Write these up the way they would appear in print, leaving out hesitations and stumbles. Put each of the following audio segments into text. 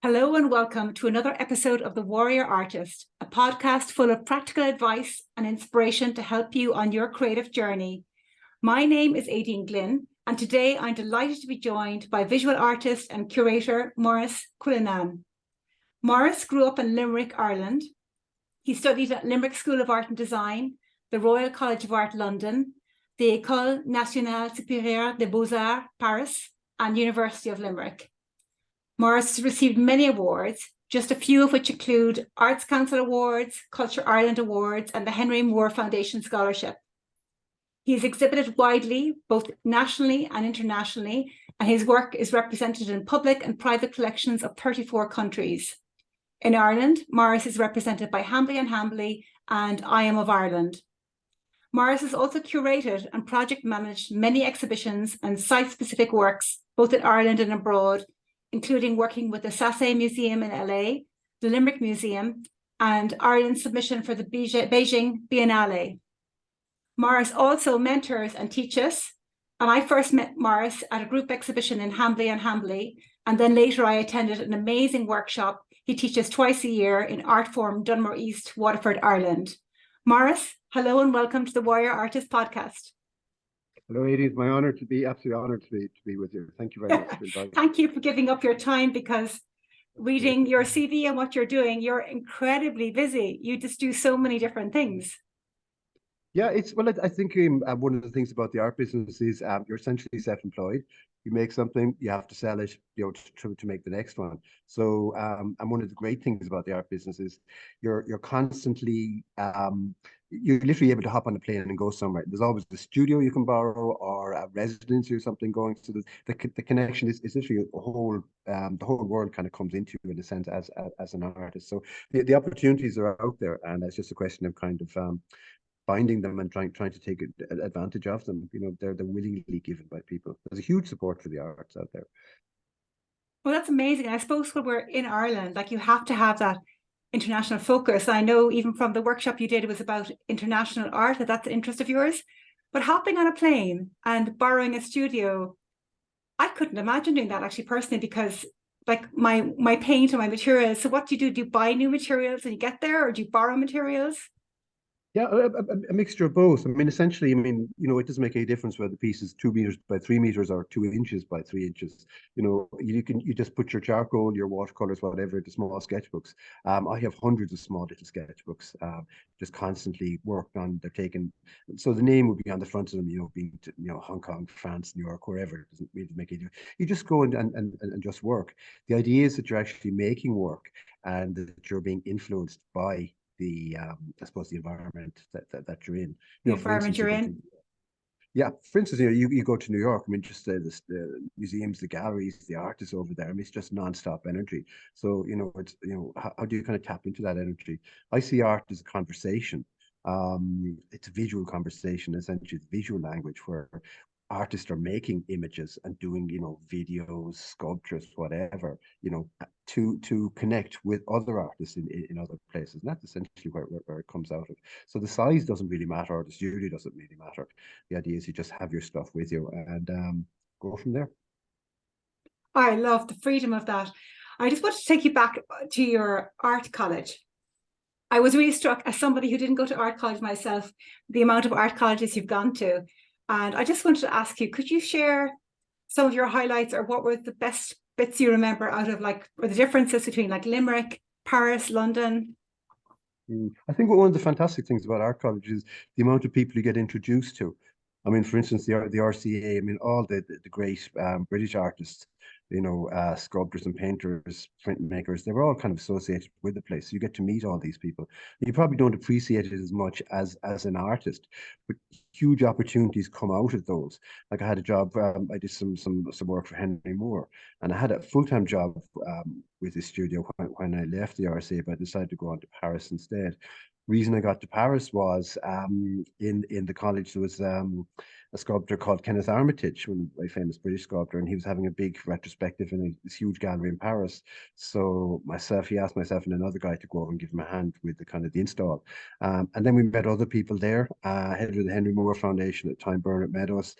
Hello and welcome to another episode of The Warrior Artist, a podcast full of practical advice and inspiration to help you on your creative journey. My name is Aideen Glynn, and today I'm delighted to be joined by visual artist and curator Maurice Quillinan. Maurice grew up in Limerick, Ireland. He studied at Limerick School of Art and Design, the Royal College of Art London, the Ecole Nationale Superieure de Beaux-Art Paris, and University of Limerick. Maurice has received many awards, just a few of which include Arts Council Awards, Culture Ireland Awards, and the Henry Moore Foundation Scholarship. He has exhibited widely, both nationally and internationally, and his work is represented in public and private collections of 34 countries. In Ireland, Maurice is represented by Hambly Hambly and I Am of Ireland. Maurice has also curated and project managed many exhibitions and site-specific works, both in Ireland and abroad, including working with the Sasse Museum in LA, the Limerick Museum, and Ireland's submission for the Beijing Biennale. Maurice also mentors and teaches, and I first met Maurice at a group exhibition in Hambly Hambly, and then later I attended an amazing workshop he teaches twice a year in Artform Dunmore East, Waterford, Ireland. Maurice, hello and welcome to the Warrior Artist podcast. Hello, Edie. It's my honor to be absolutely honored to be with you. Thank you very much for inviting me. Thank you for giving up your time, because reading your CV and what you're doing, you're incredibly busy. You just do so many different things. Yeah, I think one of the things about the art business is you're essentially self-employed. You make something, you have to sell it, to make the next one. So, and one of the great things about the art business is you're constantly you're literally able to hop on a plane and go somewhere. There's always the studio you can borrow or a residency or something going. So the connection is literally the whole world kind of comes into you in a sense as an artist. So the opportunities are out there, and it's just a question of kind of finding them and trying to take advantage of them. You know, they're willingly given by people. There's a huge support for the arts out there. Well, that's amazing. I suppose when we're in Ireland, like, you have to have that international focus. I know even from the workshop you did, it was about international art, that's an interest of yours. But hopping on a plane and borrowing a studio, I couldn't imagine doing that actually personally, because like my paint and my materials. So what do you do? Do you buy new materials when you get there, or do you borrow materials? Yeah, a mixture of both. I mean, essentially, it doesn't make any difference whether the piece is 2 meters by 3 meters or 2 inches by 3 inches. You know, you just put your charcoal, your watercolors, whatever, the small sketchbooks. I have hundreds of small little sketchbooks, just constantly worked on. They're taken, so the name would be on the front of them. Being Hong Kong, France, New York, wherever. It doesn't really make any difference. You just go and just work. The idea is that you're actually making work, and that you're being influenced by I suppose the environment that you're in. The environment you're in. Yeah, for instance, you go to New York. I mean, just the museums, the galleries, the artists over there. I mean, it's just nonstop energy. So it's how do you kind of tap into that energy? I see art as a conversation. It's a visual conversation, essentially, visual language where artists are making images and doing videos, sculptures, whatever, to connect with other artists in other places. And that's essentially where it comes out of. So the size doesn't really matter, or the studio doesn't really matter. The idea is you just have your stuff with you and go from there. I love the freedom of that. I just want to take you back to your art college. I was really struck, as somebody who didn't go to art college myself, the amount of art colleges you've gone to. And I just wanted to ask you, could you share some of your highlights, or what were the best bits you remember out of, or the differences between Limerick, Paris, London? I think one of the fantastic things about art college is the amount of people you get introduced to. I mean, for instance, the RCA, I mean, all the great British artists, sculptors and painters, printmakers, they were all kind of associated with the place. So you get to meet all these people. You probably don't appreciate it as much as an artist, but huge opportunities come out of those. Like I had a job, I did some work for Henry Moore, and I had a full-time job with the studio when I left the RCA, but I decided to go on to Paris instead. Reason I got to Paris was in the college there was a sculptor called Kenneth Armitage, one very famous British sculptor, and he was having a big retrospective in this huge gallery in Paris. So he asked myself and another guy to go over and give him a hand with the kind of the install. And then we met other people there, head of the Henry Moore Foundation at the time, Bernard Meadows.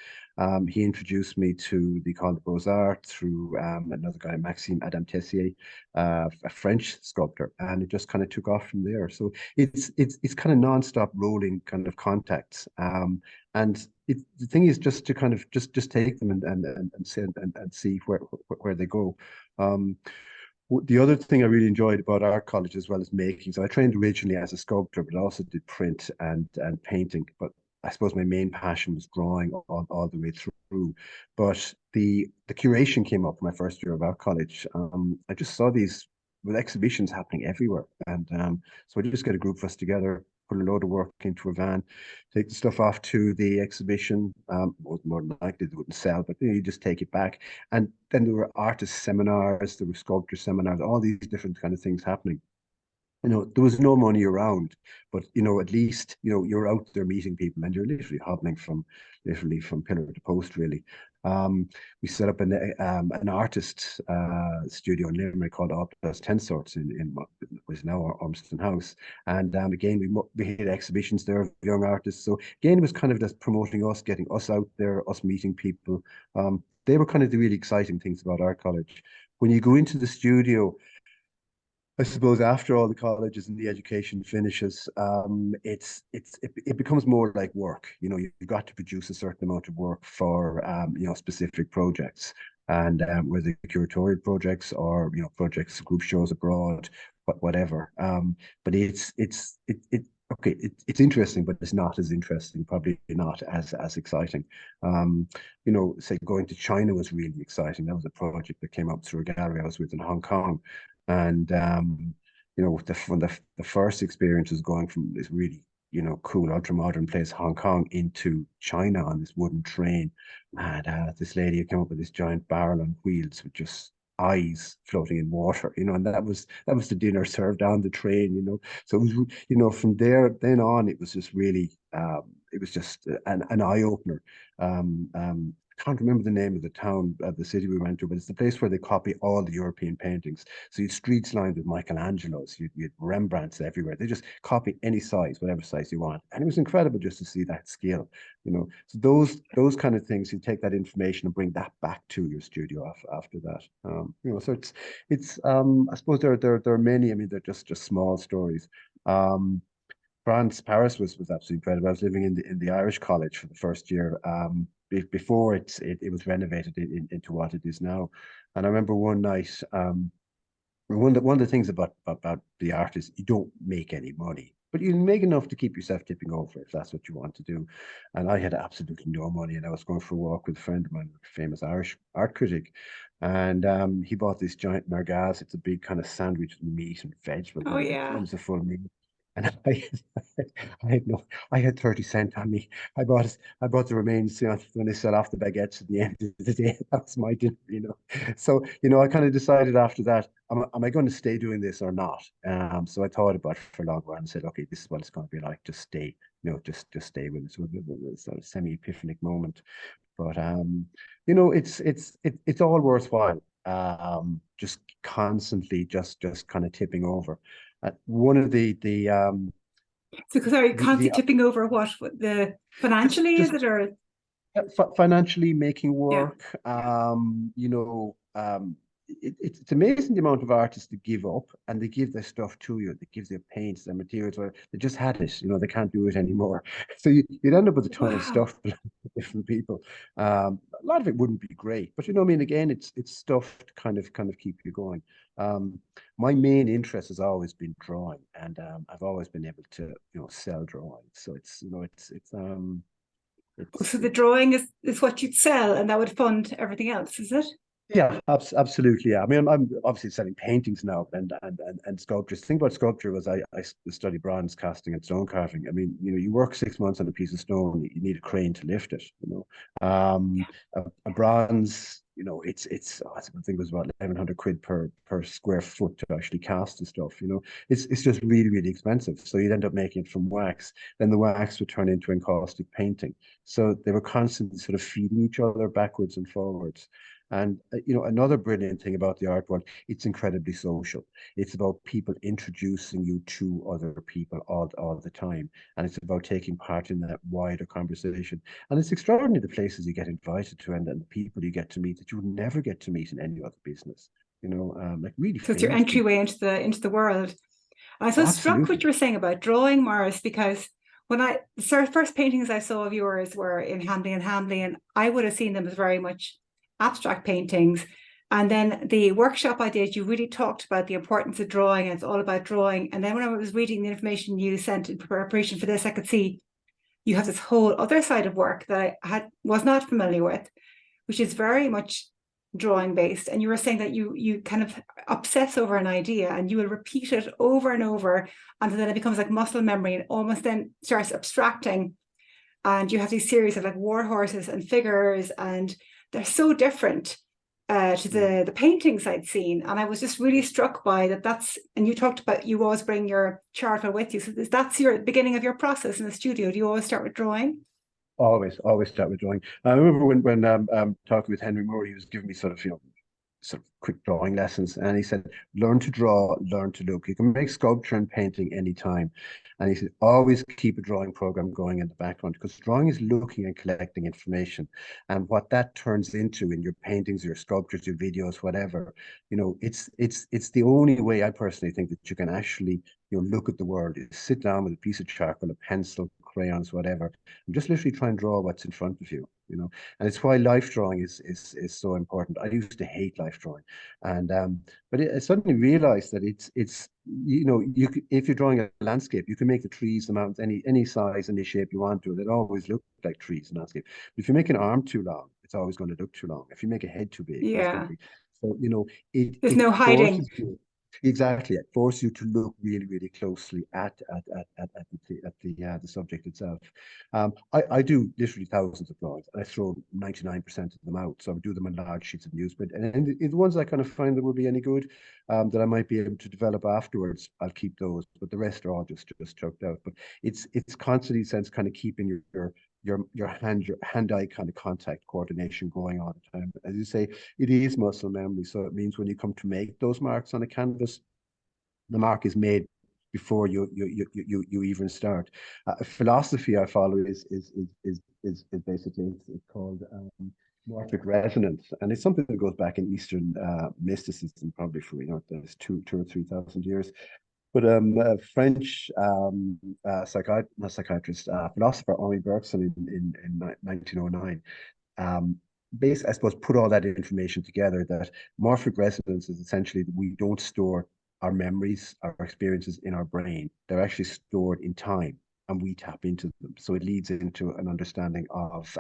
He introduced me to the Ecole des Beaux-Art through another guy, Maxime Adam Tessier, a French sculptor, and it just kind of took off from there. So it's kind of non-stop rolling kind of contacts. And the thing is just to kind of just take them and see where they go. The other thing I really enjoyed about art college as well as making, so I trained originally as a sculptor, but I also did print and painting. But I suppose my main passion was drawing all the way through. But the curation came up my first year of art college. I just saw these with exhibitions happening everywhere, and so I just get a group of us together, put a load of work into a van, take the stuff off to the exhibition. More than likely they wouldn't sell, but you just take it back. And then there were artist seminars, there were sculpture seminars, all these different kind of things happening. There was no money around, but at least you're out there meeting people, and you're literally hobbling from pillar to post, really. We set up an artist studio in Limerick called All Plus 10 Sorts in what was now our Ormston House, and again we had exhibitions there of young artists. So again, it was kind of just promoting us, getting us out there, us meeting people. They were kind of the really exciting things about art college. When you go into the studio, I suppose after all the colleges and the education finishes, it becomes more like work. You've got to produce a certain amount of work for specific projects, and whether curatorial projects or projects, group shows abroad, whatever. But it's interesting, but it's not as interesting. Probably not as exciting. Say going to China was really exciting. That was a project that came up through a gallery I was with in Hong Kong. And when the first experience was going from this really cool ultra modern place, Hong Kong, into China on this wooden train, and this lady came up with this giant barrel on wheels with just eyes floating in water, and that was the dinner served on the train. So it was, from then on, it was just really it was just an eye opener. I can't remember the name of the town, the city we went to, but it's the place where they copy all the European paintings. So you streets lined with Michelangelos, you had Rembrandts everywhere. They just copy any size, whatever size you want, and it was incredible just to see that skill. So those kind of things, you take that information and bring that back to your studio after that. So it's I suppose there are many. I mean, they're just small stories. Paris was absolutely incredible. I was living in the Irish College for the first year. Before it was renovated into what it is now. And I remember one night, one of the things about the art is you don't make any money, but you make enough to keep yourself tipping over if that's what you want to do. And I had absolutely no money, and I was going for a walk with a friend of mine, a famous Irish art critic, and he bought this giant merguez. It's a big kind of sandwich with meat and vegetables. Oh yeah. It was a full meal. And I had 30 cents on me. I bought the remains, when they sell off the baguettes at the end of the day. That was my dinner. So, I kind of decided after that, am I going to stay doing this or not? So I thought about it for a long while and said, okay, this is what it's going to be like. Just stay, just stay with it. So it's a semi-epiphanic moment. But it's all worthwhile. Just constantly just kind of tipping over. One of the So sorry, constantly tipping over what the financially is it, or financially making work? Yeah. It's amazing the amount of artists that give up and they give their stuff to you. They give their paints, their materials, or they just had it. They can't do it anymore. So you'd end up with a ton of stuff from different people. A lot of it wouldn't be great, but I mean, again, it's stuff to kind of keep you going. My main interest has always been drawing, and I've always been able to sell drawings. So so the drawing is what you'd sell, and that would fund everything else, is it? Yeah, absolutely. Yeah, I mean, I'm obviously selling paintings now and sculptures. The thing about sculpture was I studied bronze casting and stone carving. I mean, you work 6 months on a piece of stone, you need a crane to lift it. A bronze, I think it was about 1,100 quid per square foot to actually cast the stuff. It's just really, really expensive. So you'd end up making it from wax. Then the wax would turn into encaustic painting. So they were constantly sort of feeding each other backwards and forwards. And another brilliant thing about the art world, it's incredibly social. It's about people introducing you to other people all the time, and it's about taking part in that wider conversation. And it's extraordinary the places you get invited to, and the people you get to meet that you would never get to meet in any other business. Like really. So it's your entryway into the world. And I was so struck what you were saying about drawing, Maurice, because when the first paintings I saw of yours were in Hambly and Hambly, and I would have seen them as very much abstract paintings. And then the workshop I did, you really talked about the importance of drawing, and it's all about drawing. And then when I was reading the information you sent in preparation for this, I could see you have this whole other side of work that I was not familiar with, which is very much drawing based. And you were saying that you kind of obsess over an idea and you will repeat it over and over until then it becomes like muscle memory and almost then starts abstracting. And you have these series of like war horses and figures, and they're so different to the paintings I'd seen. And I was just really struck by that. And you talked about you always bring your charcoal with you. So that's your beginning of your process in the studio. Do you always start with drawing? Always start with drawing. I remember when talking with Henry Moore, he was giving me sort of quick drawing lessons, and he said, learn to draw, learn to look. You can make sculpture and painting anytime. And he said, always keep a drawing program going in the background, because drawing is looking and collecting information. And what that turns into in your paintings, your sculptures, your videos, whatever, it's the only way I personally think that you can actually look at the world is sit down with a piece of charcoal, a pencil, crayons, whatever, and just literally try and draw what's in front of you. And it's why life drawing is so important. I used to hate life drawing, and but I suddenly realized that it's if you're drawing a landscape, you can make the trees, the mountains, any size, any shape you want to. It always look like trees and landscape. But if you make an arm too long, it's always going to look too long. If you make a head too big, it's going to be. So there's no hiding. Exactly, it forces you to look really, really closely at the subject itself. I do literally thousands of drawings. I throw 99% of them out, so I do them on large sheets of newsprint. And the ones I kind of find that would be any good, that I might be able to develop afterwards, I'll keep those. But the rest are all just chucked out. But it's constantly, sense, kind of keeping your hand-eye kind of contact coordination going all the time. As you say, it is muscle memory. So it means when you come to make those marks on a canvas, the mark is made before you even start. A philosophy I follow is basically it's called morphic resonance, and it's something that goes back in Eastern mysticism, probably for there's 2,000 or 3,000 years. But a French psychiatrist, philosopher Henri Bergson in 1909, basically, I suppose, put all that information together, that morphic resonance is essentially that we don't store our memories, our experiences in our brain. They're actually stored in time, and we tap into them. So it leads into an understanding of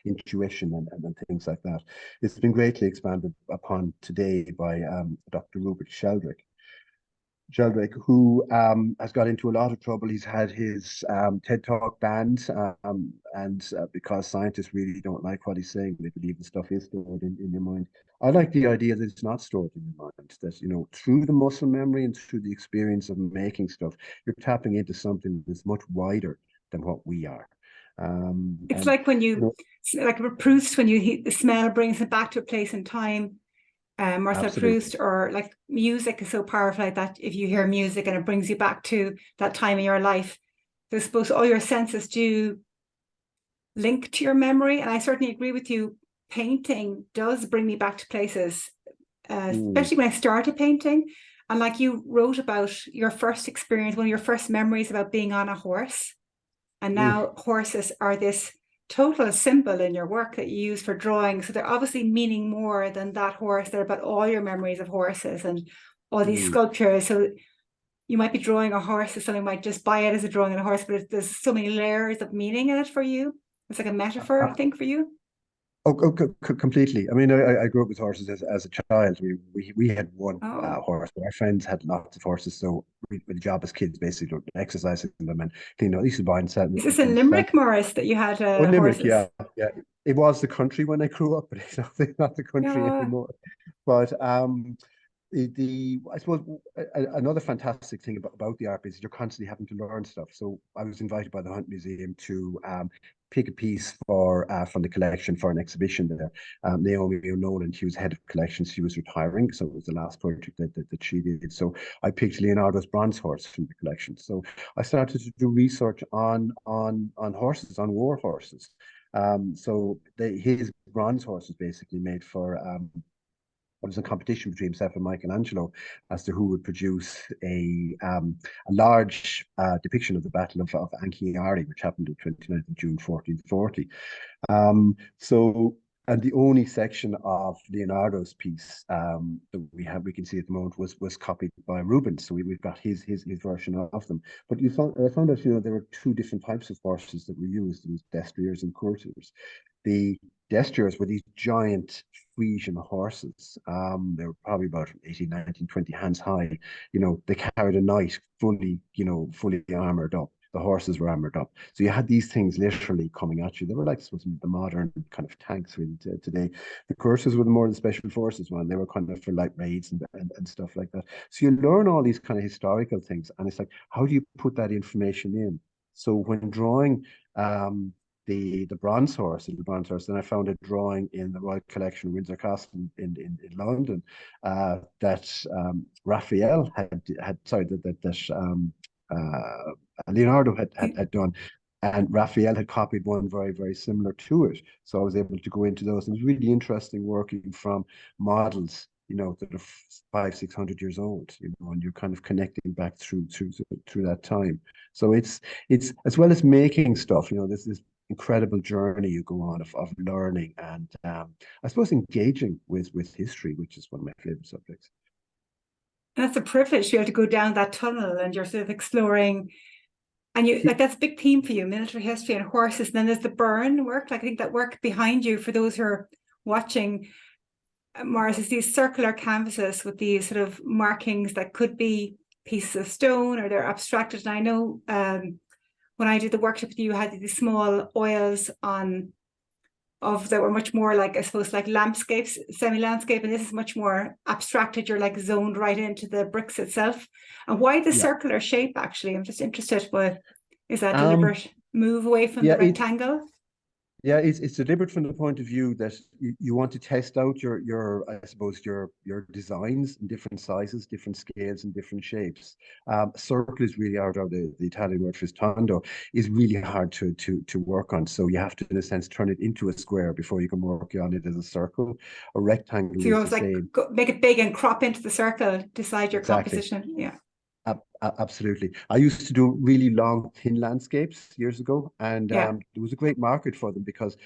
intuition and things like that. It's been greatly expanded upon today by Dr. Rupert Sheldrake, who has got into a lot of trouble. He's had his TED Talk banned, and because scientists really don't like what he's saying, they believe the stuff is stored in your mind. I like the idea that it's not stored in your mind, that, through the muscle memory and through the experience of making stuff, you're tapping into something that's much wider than what we are. It's like when like Proust, when the smell brings it back to a place in time. Marcel Proust, or like music is so powerful like that. If you hear music and it brings you back to that time in your life, I suppose all your senses do link to your memory. And I certainly agree with you. Painting does bring me back to places, especially when I started painting. And like you wrote about your first experience, one of your first memories about being on a horse. And now horses are this total symbol in your work that you use for drawing. So they're obviously meaning more than that horse. They're about all your memories of horses and all these sculptures. So you might be drawing a horse, so someone might just buy it as a drawing of a horse, but there's so many layers of meaning in it for you. It's like a metaphor, I think, for you. Completely. I mean, I grew up with horses as a child. We had one Oh, horse, but our friends had lots of horses. So the job as kids basically exercising them and cleaning out. I used to buy and sell is this in and sell. Limerick, Morris, that you had Oh, Limerick, horses? yeah, yeah. It was the country when I grew up, but it's not the country Yeah. anymore. But I suppose another fantastic thing about the art is you're constantly having to learn stuff. So I was invited by the Hunt Museum to pick a piece for from the collection for an exhibition there. Naomi O'Nolan, she was head of collections. She was retiring, so it was the last project that she did. So I picked Leonardo's bronze horse from the collection. So I started to do research on horses, on war horses. His bronze horse was basically made for it was a competition between himself and Michelangelo as to who would produce a large depiction of the Battle of Anchiari, which happened on 29th of June 1440. So, and the only section of Leonardo's piece that we can see at the moment was copied by Rubens. So we've got his version of them. But I found out, there were two different types of horses that were used. There was destriers and courtiers. The destriers were these giant Frisian horses. They were probably about 18, 19, 20 hands high. They carried a knight fully armored up. The horses were armored up. So you had these things literally coming at you. They were like the modern kind of tanks really today. The courses were the more the special forces one. They were kind of for light raids and stuff like that. So you learn all these kind of historical things. And it's like, how do you put that information in? So when drawing the bronze horse, and I found a drawing in the Royal Collection, Windsor Castle in London, that Raphael had sorry that Leonardo had done. And Raphael had copied one very, very similar to it. So I was able to go into those. It was really interesting working from models, that are 500-600 years old, and you're kind of connecting back through that time. So it's as well as making stuff, this incredible journey you go on of learning and I suppose engaging with history, which is one of my favorite subjects. And that's a privilege to be able to go down that tunnel and you're sort of exploring. And you like that's a big theme for you, military history and horses. And then there's the burn work. Like I think that work behind you, for those who are watching, Morris, is these circular canvases with these sort of markings that could be pieces of stone or they're abstracted. And I know when I did the workshop with you had these small oils on that were much more like, I suppose, like landscapes, semi-landscape, and this is much more abstracted. You're like zoned right into the bricks itself. And why the Yeah. circular shape, actually? I'm just interested, but is that Um, deliberate move away from yeah, the rectangle? Yeah, it's deliberate from the point of view that you want to test out your I suppose your designs in different sizes, different scales, and different shapes. Circle is really hard. Or the Italian word for tondo is really hard to work on. So you have to, in a sense, turn it into a square before you can work on it as a circle. A rectangle So you is the always like same. make it big and crop into the circle, decide your Exactly. composition. Yeah. Absolutely. I used to do really long, thin landscapes years ago, and Yeah. there was a great market for them because,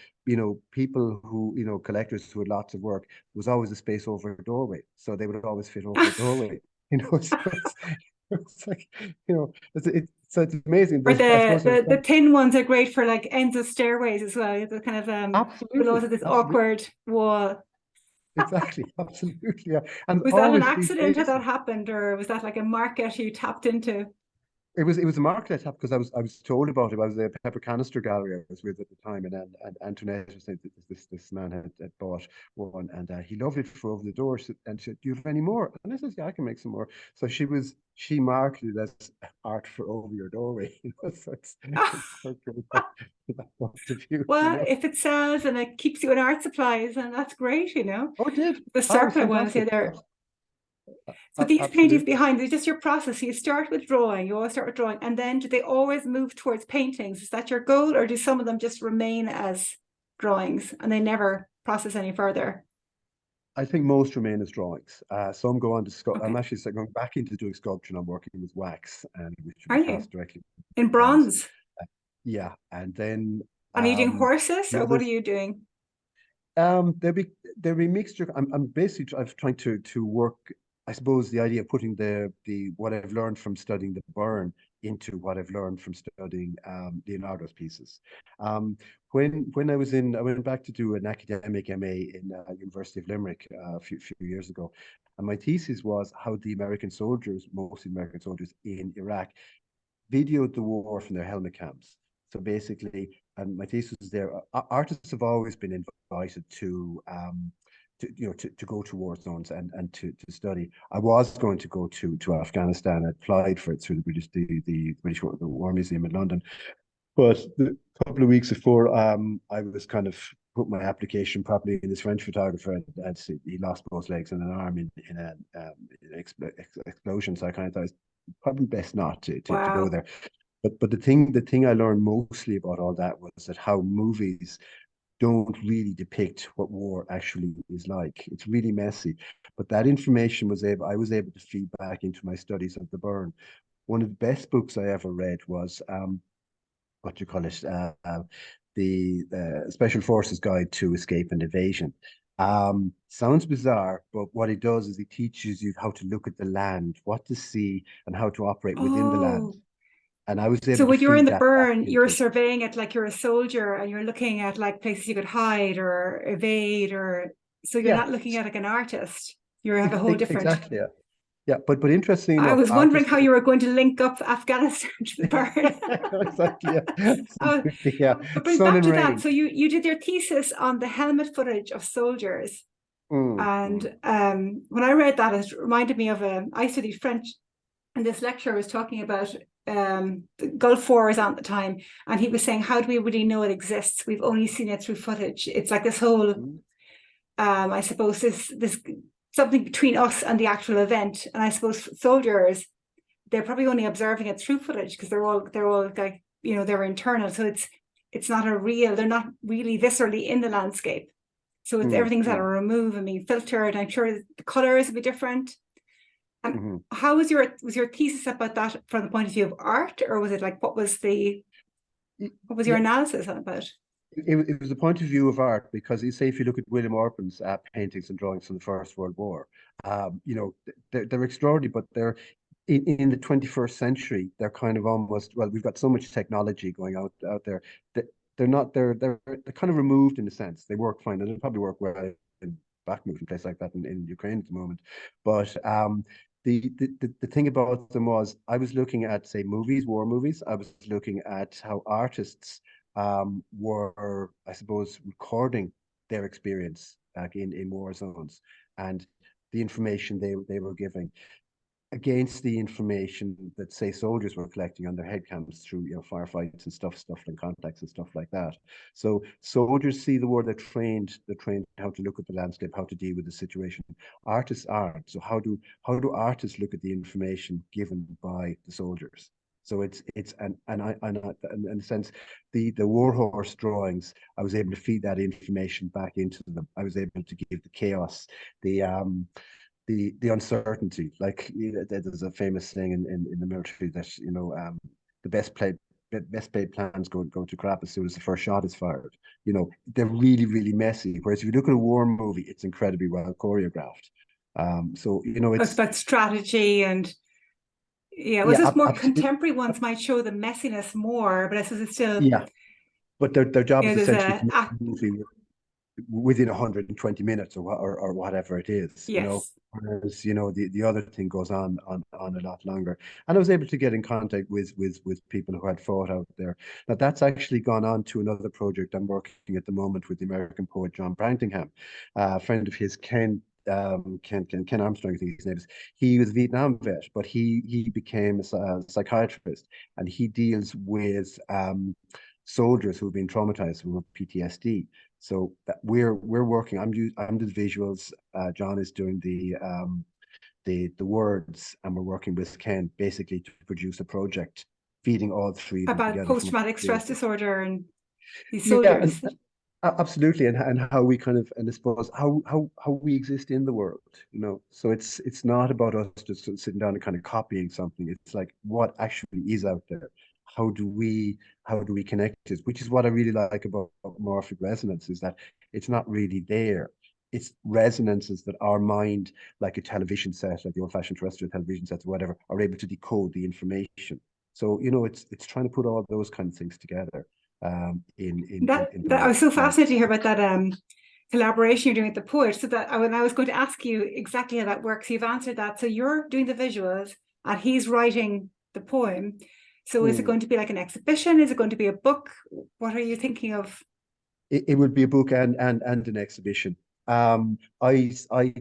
people who, collectors who had lots of work, there was always a space over a doorway. So they would always fit over a doorway, so it's like, so it's amazing. Or I suppose there's the thin ones are great for like ends of stairways as well. The kind of but absolutely, also this absolutely, awkward wall. exactly, absolutely. Yeah. And Was that an always be accident how that facing. happened, or was that like a market you tapped into? It was a market I tapped because I was told about it. I was at the Pepper Canister Gallery I was with at the time, and Antoinette was saying that this man had bought one, and he loved it for over the door. And she said, "Do you have any more?" And I said, "Yeah, I can make some more." So she marked it as art for over your doorway. So it's quite good that point of view. Well, if it sells and it keeps you in art supplies, and that's great. Oh, it did. The Oh, it was circular ones, yeah, fantastic. they're so these paintings Absolutely. behind, they're just your process. So you start with drawing, you always start with drawing, and then do they always move towards paintings? Is that your goal, or do some of them just remain as drawings and they never process any further? I think most remain as drawings. Some go on to I'm Okay. actually going back into doing sculpture. And I'm working with wax, and which will Are be you cast directly in bronze. bronze? Yeah, and then Are you doing horses, the or what are others, you doing? there'll be mixture. I'm basically I'm trying to work. I suppose the idea of putting the what I've learned from studying the burn into what I've learned from studying Leonardo's pieces. When I went back to do an academic MA in University of Limerick a few years ago, and my thesis was how the American soldiers, mostly American soldiers in Iraq, videoed the war from their helmet cams. So basically, and my thesis was there. Artists have always been invited to go to war zones and to study. I was going to go to Afghanistan. I applied for it through the British War Museum in London. But a couple of weeks before, I was kind of put my application properly in. This French photographer, he lost both legs and an arm in an explosion. So I kind of thought it's probably best not to go there. But the thing I learned mostly about all that was that how movies don't really depict what war actually is like. It's really messy. But that information I was able to feed back into my studies of the burn. One of the best books I ever read was the Special Forces Guide to Escape and Evasion. Sounds bizarre, but what it does is it teaches you how to look at the land, what to see, and how to operate within the land. And I was able so when you're in the that burn, you're surveying it like you're a soldier, and you're looking at like places you could hide or evade, or so you're not looking at like an artist. You have a whole different. Exactly. Yeah, but interesting enough, I was wondering how you were going to link up Afghanistan to the burn. Exactly. Yeah. But bring back to that. So you did your thesis on the helmet footage of soldiers, and when I read that, it reminded me of I studied French, and this lecturer was talking about the Gulf Wars at the time, and he was saying, how do we really know it exists? We've only seen it through footage. It's like this whole I suppose this something between us and the actual event. And I suppose soldiers, they're probably only observing it through footage because they're all like, they're internal, so it's not they're not really viscerally in the landscape, so it's everything's at a remove and being filtered. I'm sure the colors will be different. And how was your thesis about that from the point of view of art, or was it like what was your analysis about? It was the point of view of art, because you say if you look at William Orpen's paintings and drawings from the First World War, they're extraordinary, but they're in the 21st century. They're kind of almost, well, we've got so much technology going out there that they're kind of removed in a sense. They work fine, and they'll probably work well in Bakhmut and places like that in Ukraine at the moment. But the thing about them was, I was looking at, say, war movies. I was looking at how artists were, I suppose, recording their experience back in war zones, and the information they were giving against the information that, say, soldiers were collecting on their headcams through firefights and stuff in contacts and stuff like that. So soldiers see the war, they're trained how to look at the landscape, how to deal with the situation. Artists aren't. So how do artists look at the information given by the soldiers? So it's and in a sense, the warhorse drawings, I was able to feed that information back into them. I was able to give the chaos, the uncertainty. Like, there's a famous thing in the military that the best paid plans go to crap as soon as the first shot is fired. They're really, really messy. Whereas if you look at a war movie, it's incredibly well choreographed. So it's about strategy and. Yeah, was this more contemporary ones might show the messiness more, but I suppose it's still. Yeah, but their job is essentially to make a movie within 120 minutes or whatever it is. Yes. Whereas the other thing goes on a lot longer. And I was able to get in contact with people who had fought out there. Now that's actually gone on to another project I'm working at the moment with the American poet John Brantingham, a friend of his, Ken Armstrong, I think his name is. He was a Vietnam vet, but he became a psychiatrist, and he deals with soldiers who've been traumatized with PTSD. So that we're working. I'm doing the visuals. John is doing the words, and we're working with Ken basically to produce a project feeding all three about post-traumatic stress disorder and these soldiers. Yeah, absolutely, and how we kind of, and I suppose how we exist in the world, So it's not about us just sitting down and kind of copying something. It's like what actually is out there. How do we connect it? Which is what I really like about morphic resonance, is that it's not really there. It's resonances that our mind, like a television set, like the old-fashioned terrestrial television sets or whatever, are able to decode the information. So, you know, it's trying to put all those kind of things together in the I work. was so fascinated to hear about that collaboration you're doing with the poet. So that when I was going to ask you exactly how that works, you've answered that. So you're doing the visuals and he's writing the poem. So is it going to be like an exhibition? Is it going to be a book? What are you thinking of? It would be a book and an exhibition. Um, I I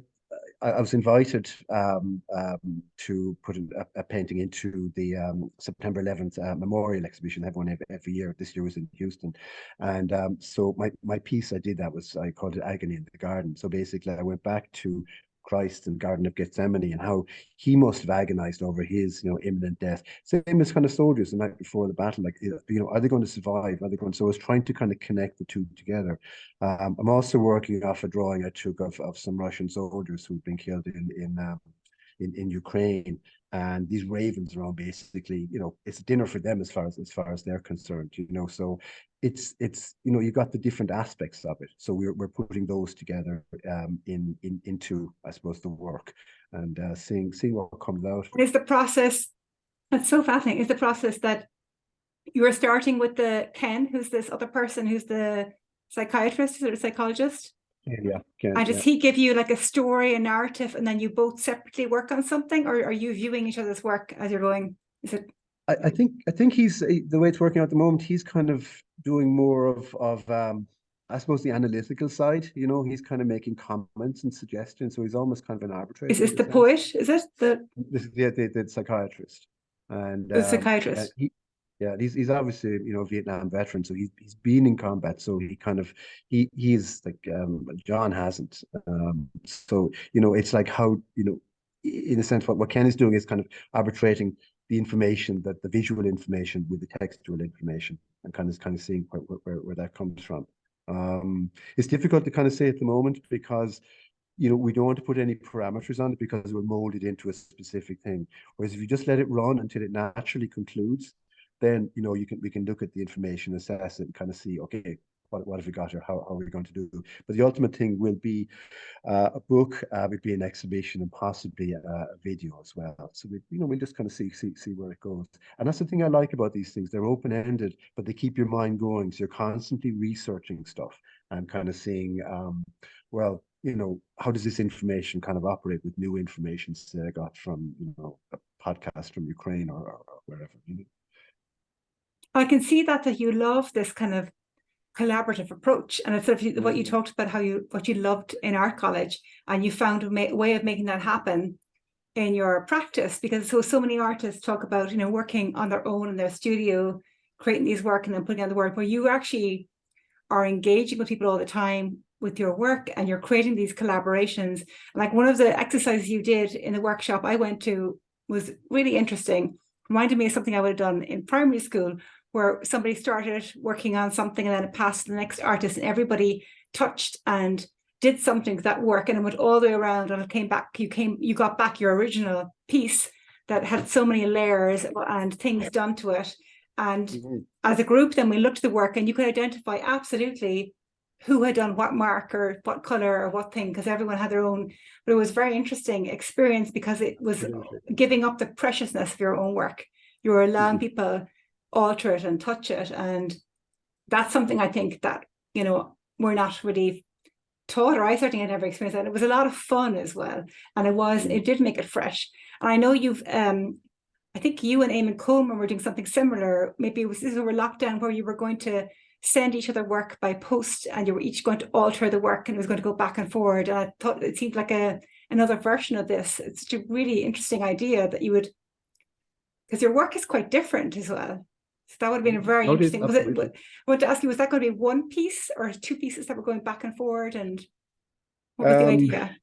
I was invited to put a painting into the September 11th memorial exhibition. They have one every year. This year was in Houston, and so my piece I did that was I called it Agony in the Garden. So basically, I went back to Christ and Garden of Gethsemane and how he must have agonized over his, you know, imminent death. Same as kind of soldiers the night before the battle, like, you know, are they going to survive? Are they going? So I was trying to kind of connect the two together. I'm also working off a drawing I took of some Russian soldiers who've been killed in Ukraine, and these ravens around basically, you know, it's dinner for them as far as they're concerned, you know. So it's you know, you got the different aspects of it. So we're putting those together into, I suppose, the work, and seeing what comes out. And is the process, that's so fascinating, is the process that you were starting with the Ken, who's this other person who's the psychiatrist or the psychologist? And does he give you like a story, a narrative, and then you both separately work on something, or are you viewing each other's work as you're going? Is it? I think he's the way it's working out at the moment. He's kind of doing more of I suppose the analytical side. You know, he's kind of making comments and suggestions. So he's almost kind of an Is arbitrator this in a the sense. poet? Is it This is the psychiatrist, and the yeah, psychiatrist? he's obviously, you know, Vietnam veteran, so he's been in combat. So he kind of he's like John hasn't. So, you know, it's like how, you know, in a sense what Ken is doing is kind of arbitrating the information, that the visual information with the textual information, and kind of seeing where that comes from. It's difficult to kind of say at the moment because, you know, we don't want to put any parameters on it because we'll mold it into a specific thing. Whereas if you just let it run until it naturally concludes, then, you know, we can look at the information, assess it, and kind of see, okay, what have we got here? How are we going to do? But the ultimate thing will be a book, would be an exhibition, and possibly a video as well. So you know, we'll just kind of see where it goes. And that's the thing I like about these things. They're open-ended, but they keep your mind going. So you're constantly researching stuff and kind of seeing, well, you know, how does this information kind of operate with new information I got from, you know, a podcast from Ukraine or wherever, you know. I can see that you love this kind of collaborative approach, and it's sort of what you talked about, how what you loved in art college, and you found a way of making that happen in your practice, because so many artists talk about, you know, working on their own in their studio, creating these work and then putting on the work, where you actually are engaging with people all the time with your work and you're creating these collaborations. Like one of the exercises you did in the workshop I went to was really interesting, reminded me of something I would have done in primary school, where somebody started working on something and then it passed to the next artist, and everybody touched and did something to that work, and it went all the way around, and it came back, you got back your original piece that had so many layers and things done to it. And as a group, then we looked at the work and you could identify absolutely who had done what mark or what color or what thing, because everyone had their own. But it was a very interesting experience because it was giving up the preciousness of your own work. You were allowing people alter it and touch it, and that's something I think that, you know, we're not really taught, or I certainly had never experienced that. It was a lot of fun as well, and it did make it fresh. And I know you've I think you and Eamon Coleman were doing something similar. Maybe it was this over lockdown, where you were going to send each other work by post, and you were each going to alter the work, and it was going to go back and forward. And I thought it seemed like another version of this. It's a really interesting idea that you would, because your work is quite different as well. So that would have been a very interesting. Was it? I want to ask you, was that going to be one piece or two pieces that were going back and forward? And what was the idea?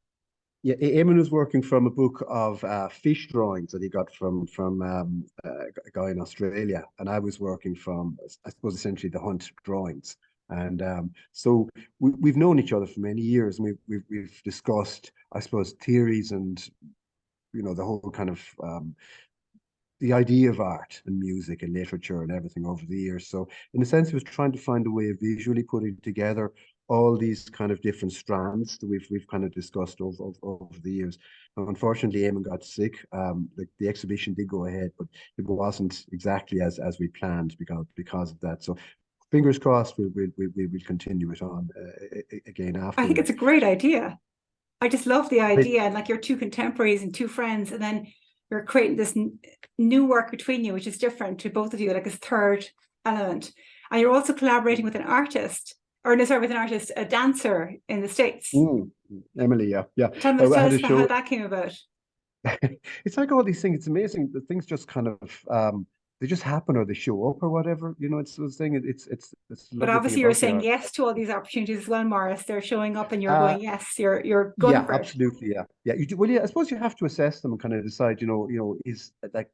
Yeah, Eamon was working from a book of fish drawings that he got from a guy in Australia, and I was working from, I suppose, essentially the Hunt drawings. And so we've known each other for many years, and we've discussed, I suppose, theories and, you know, the whole kind of the idea of art and music and literature and everything over the years. So in a sense, he was trying to find a way of visually putting together all these kind of different strands that we've kind of discussed over the years. Now, unfortunately, Eamon got sick. The exhibition did go ahead, but it wasn't exactly as we planned because of that. So fingers crossed, we'll continue it on again I think it's afterwards. a great idea. I just love the idea, and like you're two contemporaries and two friends, and then you're creating this new work between you, which is different to both of you, like this third element. And you're also collaborating with an artist, or no, sorry, with an artist, a dancer in the States. Emily, yeah. Tell us about how that came about. It's like all these things. It's amazing that things just kind of they just happen or they show up or whatever. You know, it's the thing. It's But obviously you're saying yes to all these opportunities as well, Maurice. They're showing up and you're going, yes, you're going for it. Absolutely, yeah. You do, well, yeah. I suppose you have to assess them and kind of decide. Is like,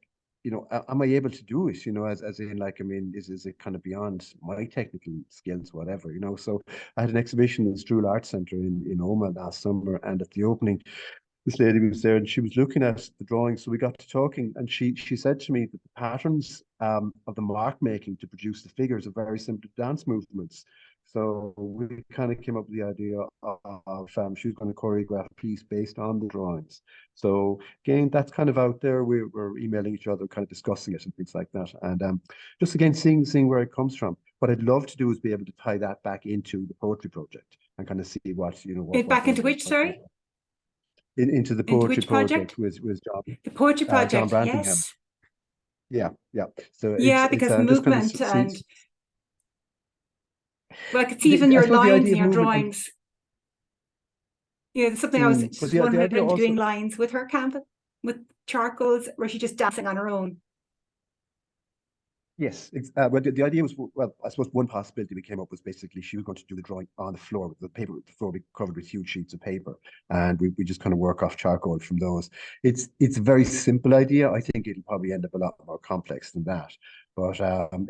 am I able to do it? As in, like, I mean, is it kind of beyond my technical skills, whatever? So I had an exhibition in the Struhl Art Centre in Oma last summer, and at the opening, this lady was there and she was looking at the drawings. So we got to talking, and she said to me that the patterns of the mark making to produce the figures are very simple dance movements. So we kind of came up with the idea of she was going to choreograph a piece based on the drawings. So again, that's kind of out there. We're emailing each other, kind of discussing it and things like that. And just again, seeing where it comes from. What I'd love to do is be able to tie that back into the poetry project and kind of see what. Back into which, sorry? Into the poetry project with John. The poetry project, John Brantingham. Yes. Yeah. So because movement just kind of and well, I could see even your lines in your drawings. Something I was just wondering about doing lines with her canvas, with charcoals, or is she just dancing on her own? Yes, well, the idea was, well, I suppose one possibility we came up was basically she was going to do the drawing on the floor with the paper, the floor be covered with huge sheets of paper, and we just kind of work off charcoal from those. It's a very simple idea. I think it'll probably end up a lot more complex than that. But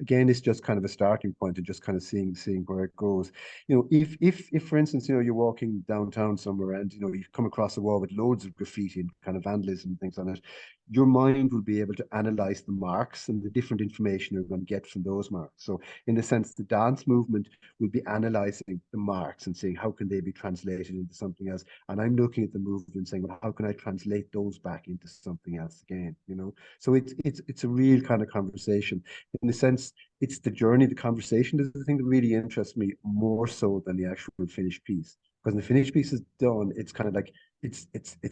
again, it's just kind of a starting point and just kind of seeing where it goes. If for instance, you're walking downtown somewhere and you come across a wall with loads of graffiti and kind of vandalism and things on it, your mind will be able to analyze the marks and the different information you're going to get from those marks. So in a sense, the dance movement will be analyzing the marks and saying, how can they be translated into something else? And I'm looking at the movement and saying, well, how can I translate those back into something else again? So it's a real kind of conversation. In a sense, it's the journey, the conversation is the thing that really interests me more so than the actual finished piece. Because when the finished piece is done, it's kind of like it's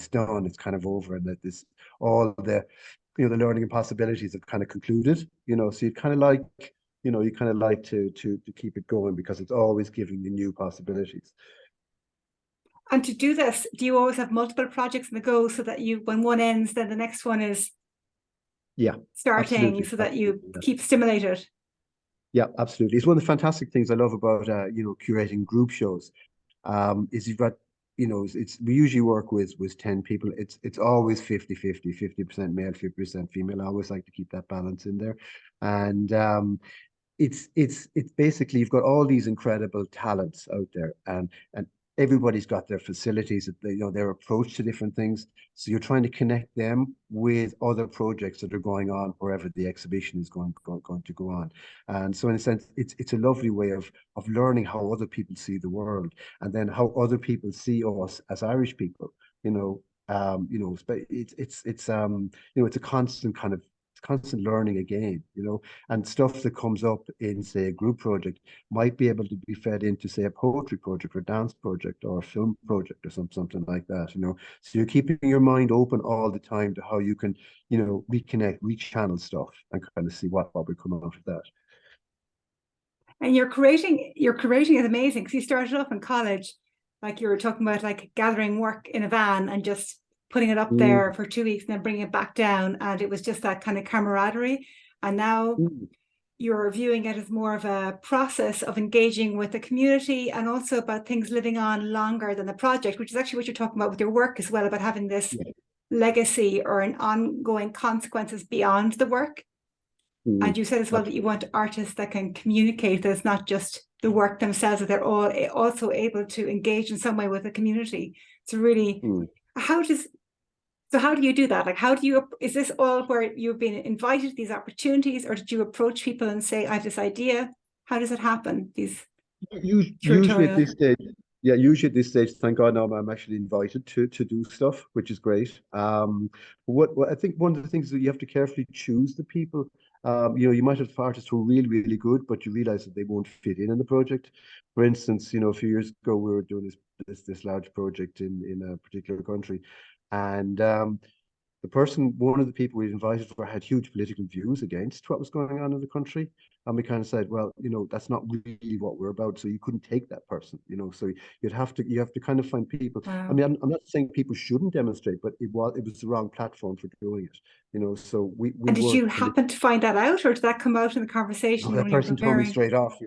done, it's kind of over, and that this all the the learning and possibilities have kind of concluded. So you kind of like to keep it going because it's always giving you new possibilities. And to do this, do you always have multiple projects in the go so that when one ends, then the next one is starting, so that you keep stimulated? Yeah, absolutely. It's one of the fantastic things I love about curating group shows. Is you've got we usually work with 10 people. It's always 50% male, 50% female. I always like to keep that balance in there. And it's basically you've got all these incredible talents out there, and everybody's got their facilities, their approach to different things. So you're trying to connect them with other projects that are going on wherever the exhibition is going to go on. And so in a sense, it's a lovely way of learning how other people see the world, and then how other people see us as Irish people. It's a constant learning again, and stuff that comes up in, say, a group project might be able to be fed into, say, a poetry project or dance project or a film project or something like that, So you're keeping your mind open all the time to how you can, reconnect, rechannel stuff and kind of see what will come out of that. And your creating is amazing, because you started off in college, like you were talking about, like gathering work in a van and just putting it up there for 2 weeks and then bringing it back down, and it was just that kind of camaraderie. And now you're viewing it as more of a process of engaging with the community, and also about things living on longer than the project, which is actually what you're talking about with your work as well, about having this legacy or an ongoing consequences beyond the work. And you said as well that you want artists that can communicate, that it's not just the work themselves, that they're all also able to engage in some way with the community. It's really how do you do that? Like, is this all where you've been invited to these opportunities, or did you approach people and say, I have this idea? How does it happen? Usually at curatorial. this stage, yeah, usually at this stage, thank God now I'm actually invited to do stuff, which is great. What I think one of the things is that you have to carefully choose the people. You might have artists who are really, really good, but you realize that they won't fit in the project. For instance, a few years ago we were doing this large project in a particular country, and one of the people we invited for had huge political views against what was going on in the country. And we kind of said, well, that's not really what we're about. So you couldn't take that person, so you have to kind of find people. I Wow. mean, I'm not saying people shouldn't demonstrate, but it was the wrong platform for doing it, so we And did you weren't happen to find that out, or did that come out in the no, conversation that when you were person told me preparing? straight off,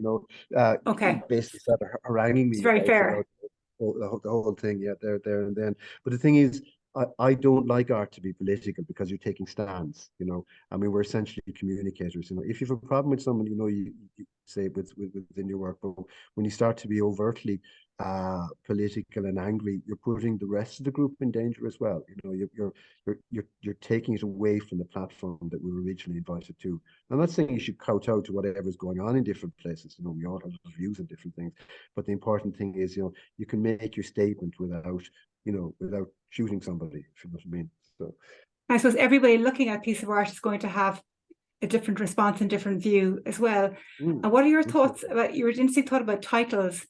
Okay, basically started haranguing it's me very about fair. the whole thing. Yeah, there and then. But the thing is, I don't like art to be political because you're taking stands. I mean, we're essentially communicators. If you have a problem with someone, you say it within your work. But when you start to be overtly political and angry, you're putting the rest of the group in danger as well. You're taking it away from the platform that we were originally invited to. I'm not saying you should kowtow to whatever's going on in different places. We all have views on different things, but the important thing is, you can make your statement without shooting somebody, if you know what I mean. So, I suppose everybody looking at a piece of art is going to have a different response and different view as well. And what are your thoughts about your interesting thought about titles?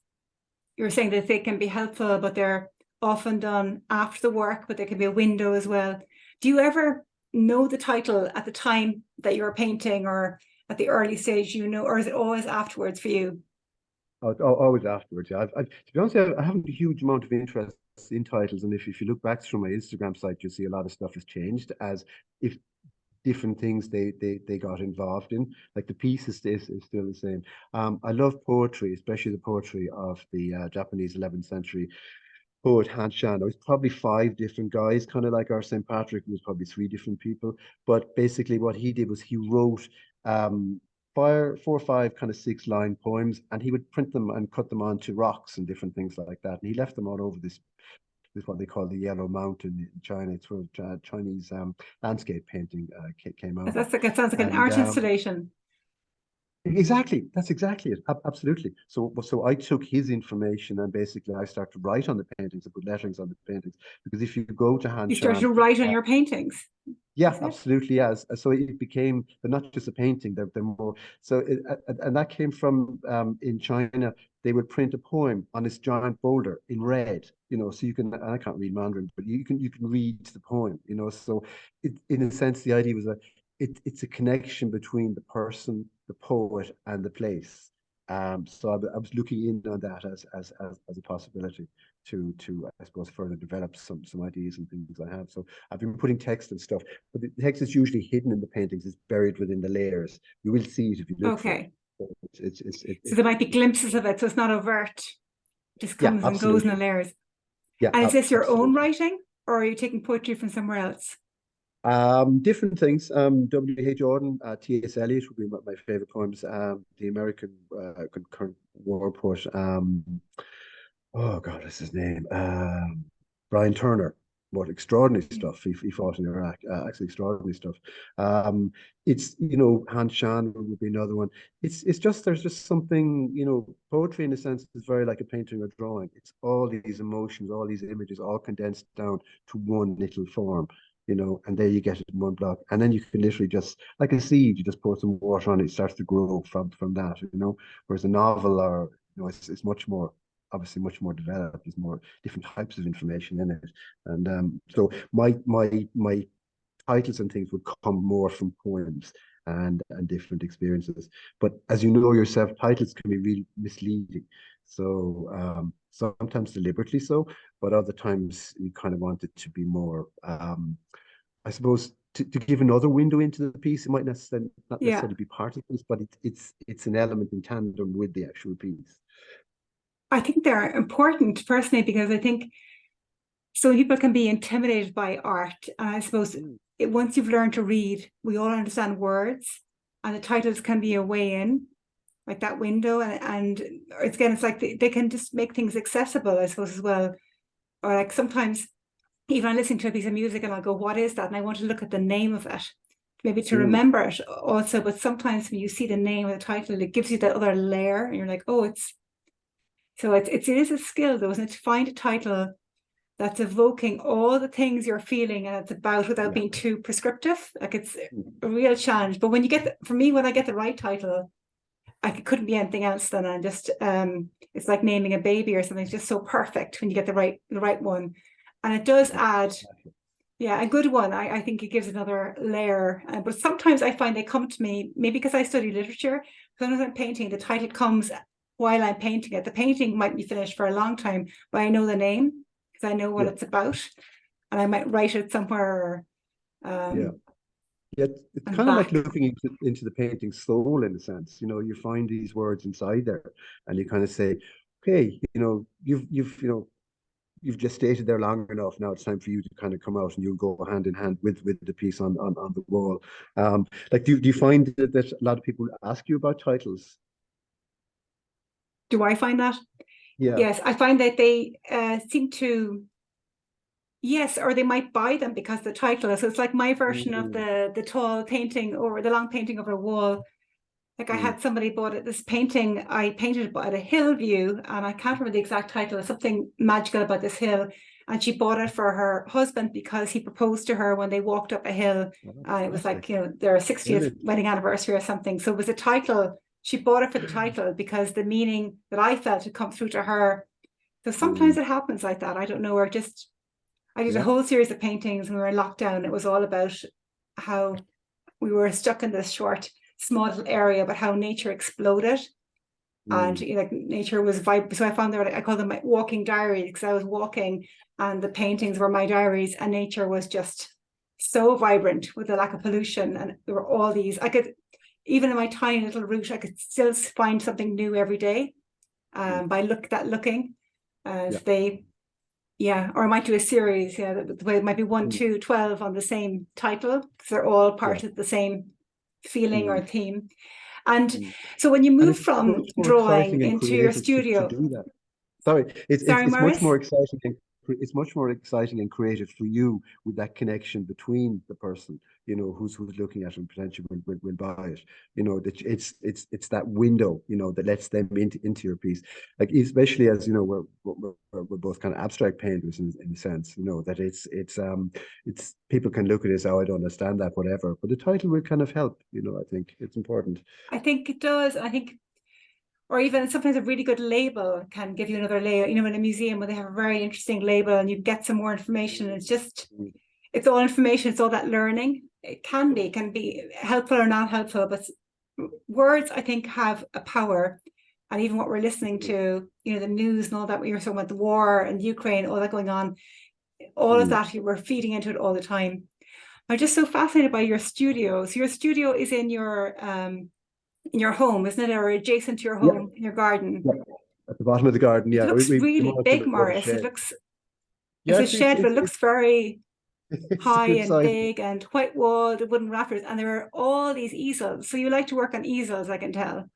You were saying that they can be helpful, but they're often done after the work, but there can be a window as well. Do you ever know the title at the time that you're painting or at the early stage, or is it always afterwards for you? always afterwards. Yeah, to be honest, I haven't a huge amount of interest in titles, and if you look back through my Instagram site, you'll see a lot of stuff has changed as if different things they got involved in. Like the piece is still the same. I love poetry, especially the poetry of the Japanese 11th century poet Han Shan. It was probably five different guys, kind of like our St. Patrick was probably three different people. But basically, what he did was he wrote four or five kind of 6-line poems, and he would print them and cut them onto rocks and different things like that. And he left them all over this what they call the Yellow Mountain in China. It's where Chinese landscape painting came out of. That sounds like an And art installation. exactly, that's exactly it. Absolutely. So I took his information and basically I started to write on the paintings and put letterings on the paintings. Because if you go to You started Hanshan, to write on your paintings. yeah, Is it? absolutely, yes. So it became, they're not just a painting, they're more. So and that came from in China. They would print a poem on this giant boulder in red, so you can. And I can't read Mandarin, but you can read the poem, So in a sense, the idea was that it's a connection between the person, the poet, and the place. So I was looking in on that as a possibility to I suppose further develop some ideas and things I have. So I've been putting text and stuff, but the text is usually hidden in the paintings. It's buried within the layers. You will see it if you look for it. Okay. So So there might be glimpses of it, so it's not overt. It just yeah, comes and goes in the absolutely. layers. Yeah, And is this your own absolutely. writing, or are you taking poetry from somewhere else? Different things. W.H. Auden, T.S. Eliot would be my favorite poems. The American concurrent war poet. Oh God, what's his name? Brian Turner. What extraordinary stuff he fought in Iraq. Actually, extraordinary stuff. It's Han Shan would be another one. It's just there's just something poetry in a sense is very like a painting or drawing. It's all these emotions, all these images, all condensed down to one little form. And there you get it in one block, and then you can literally just like a seed, you just pour some water on it, it starts to grow from that. Whereas a novel or it's much more obviously much more developed. There's more different types of information in it, and so my titles and things would come more from poems and different experiences. But as you know yourself, titles can be really misleading. So sometimes deliberately so, but other times you kind of want it to be more, I suppose, to give another window into the piece. It might not Yeah. necessarily be part of this, but it's an element in tandem with the actual piece. I think they're important personally because I think so people can be intimidated by art. And I suppose once you've learned to read, we all understand words, and the titles can be a way in, like that window. And it's like they can just make things accessible, I suppose, as well. Or like sometimes even I listen to a piece of music and I'll go, what is that? And I want to look at the name of it, maybe to Mm. remember it also. But sometimes when you see the name of the title, it gives you that other layer and you're like, oh, So it is a skill, though, isn't it, to find a title that's evoking all the things you're feeling and it's about without being too prescriptive. Like, it's a real challenge. But when you get, for me, when I get the right title, it couldn't be anything else than I just it's like naming a baby or something. It's just so perfect when you get the right one. And it does add, a good one. I think it gives another layer. But sometimes I find they come to me, maybe because I study literature, sometimes I'm painting, the title comes while I'm painting it. The painting might be finished for a long time, but I know the name because I know what it's about, and I might write it somewhere. Yeah, it's kind of like looking into the painting's soul in a sense. You find these words inside there, and you kind of say, okay, you've just stated there long enough. Now it's time for you to kind of come out, and you'll go hand in hand with the piece on the wall. Like, do you find that a lot of people ask you about titles? Do I find that? Yeah. Yes, I find that they seem to. Yes, or they might buy them because the title is. So it's like my version of the tall painting or the long painting over a wall. Like, I had somebody bought it, this painting, I painted at a hill view, and I can't remember the exact title, something magical about this hill. And she bought it for her husband because he proposed to her when they walked up a hill. And it was like, their 60th wedding anniversary or something. So it was a title. She bought it for the title because the meaning that I felt had come through to her. So sometimes it happens like that. I don't know, or just, I did a whole series of paintings when we were in lockdown. It was all about how we were stuck in this small little area, but how nature exploded. And like, nature was vibrant. So I found there, I call them my walking diaries, because I was walking and the paintings were my diaries, and nature was just so vibrant with the lack of pollution. And there were all these, I could, even in my tiny little route, I could still find something new every day by looking. Or I might do a series, the way it might be 1, 2, 12 on the same title, because they're all part of the same feeling or theme. And so when you move from drawing into your studio, to do that. Sorry, it's much more exciting. It's much more exciting and creative for you with that connection between the person, who's looking at it and potentially will buy it. That it's that window, that lets them into your piece. Like, especially as we're both kind of abstract painters in a sense. That it's people can look at it as, oh, I don't understand that, whatever. But the title will kind of help. I think it's important. I think it does. I think, or even sometimes a really good label can give you another layer. In a museum where they have a very interesting label and you get some more information, it's all information, it's all that learning. It can be helpful or not helpful, but words, I think, have a power. And even what we're listening to, the news and all that, we were talking about the war and Ukraine, all that going on, all of that, we're feeding into it all the time. I'm just so fascinated by your studio. So your studio is in your home, isn't it, or adjacent to your home, in your garden? Yeah. At the bottom of the garden, It looks really big, Maurice. It looks, it's a shed, but it looks very high and big, and white walled wooden rafters, and there are all these easels. So you like to work on easels, I can tell.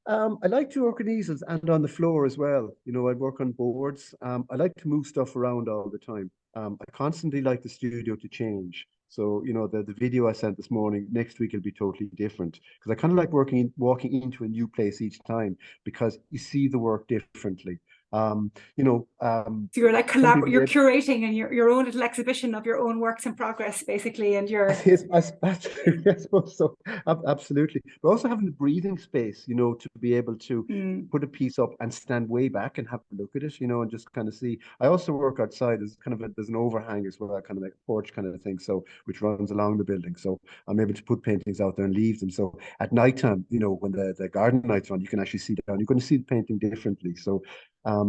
I like to work on easels and on the floor as well. I work on boards. I like to move stuff around all the time. I constantly like the studio to change. So, the video I sent this morning, next week it'll be totally different, because I kind of like walking into a new place each time, because you see the work differently. So you're like you're curating and your own little exhibition of your own works in progress, basically, and you're. Yes, I suppose so. Absolutely, but also having the breathing space, to be able to put a piece up and stand way back and have a look at it, and just kind of see. I also work outside. There's an overhang as well, kind of like a porch kind of thing, so which runs along the building. So I'm able to put paintings out there and leave them. So at nighttime, when the garden lights are on, you can actually see down. You're going to see the painting differently. So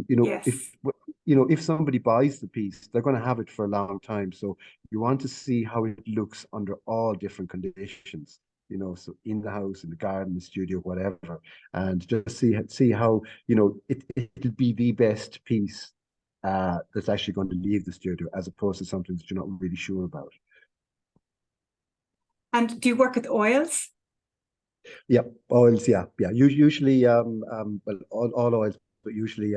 Yes. if somebody buys the piece, they're going to have it for a long time. So you want to see how it looks under all different conditions, so in the house, in the garden, the studio, whatever, and just see how, it'll be the best piece that's actually going to leave the studio, as opposed to something that you're not really sure about. And do you work with oils? Yeah, oils. Yeah. Usually, well, all oils, but usually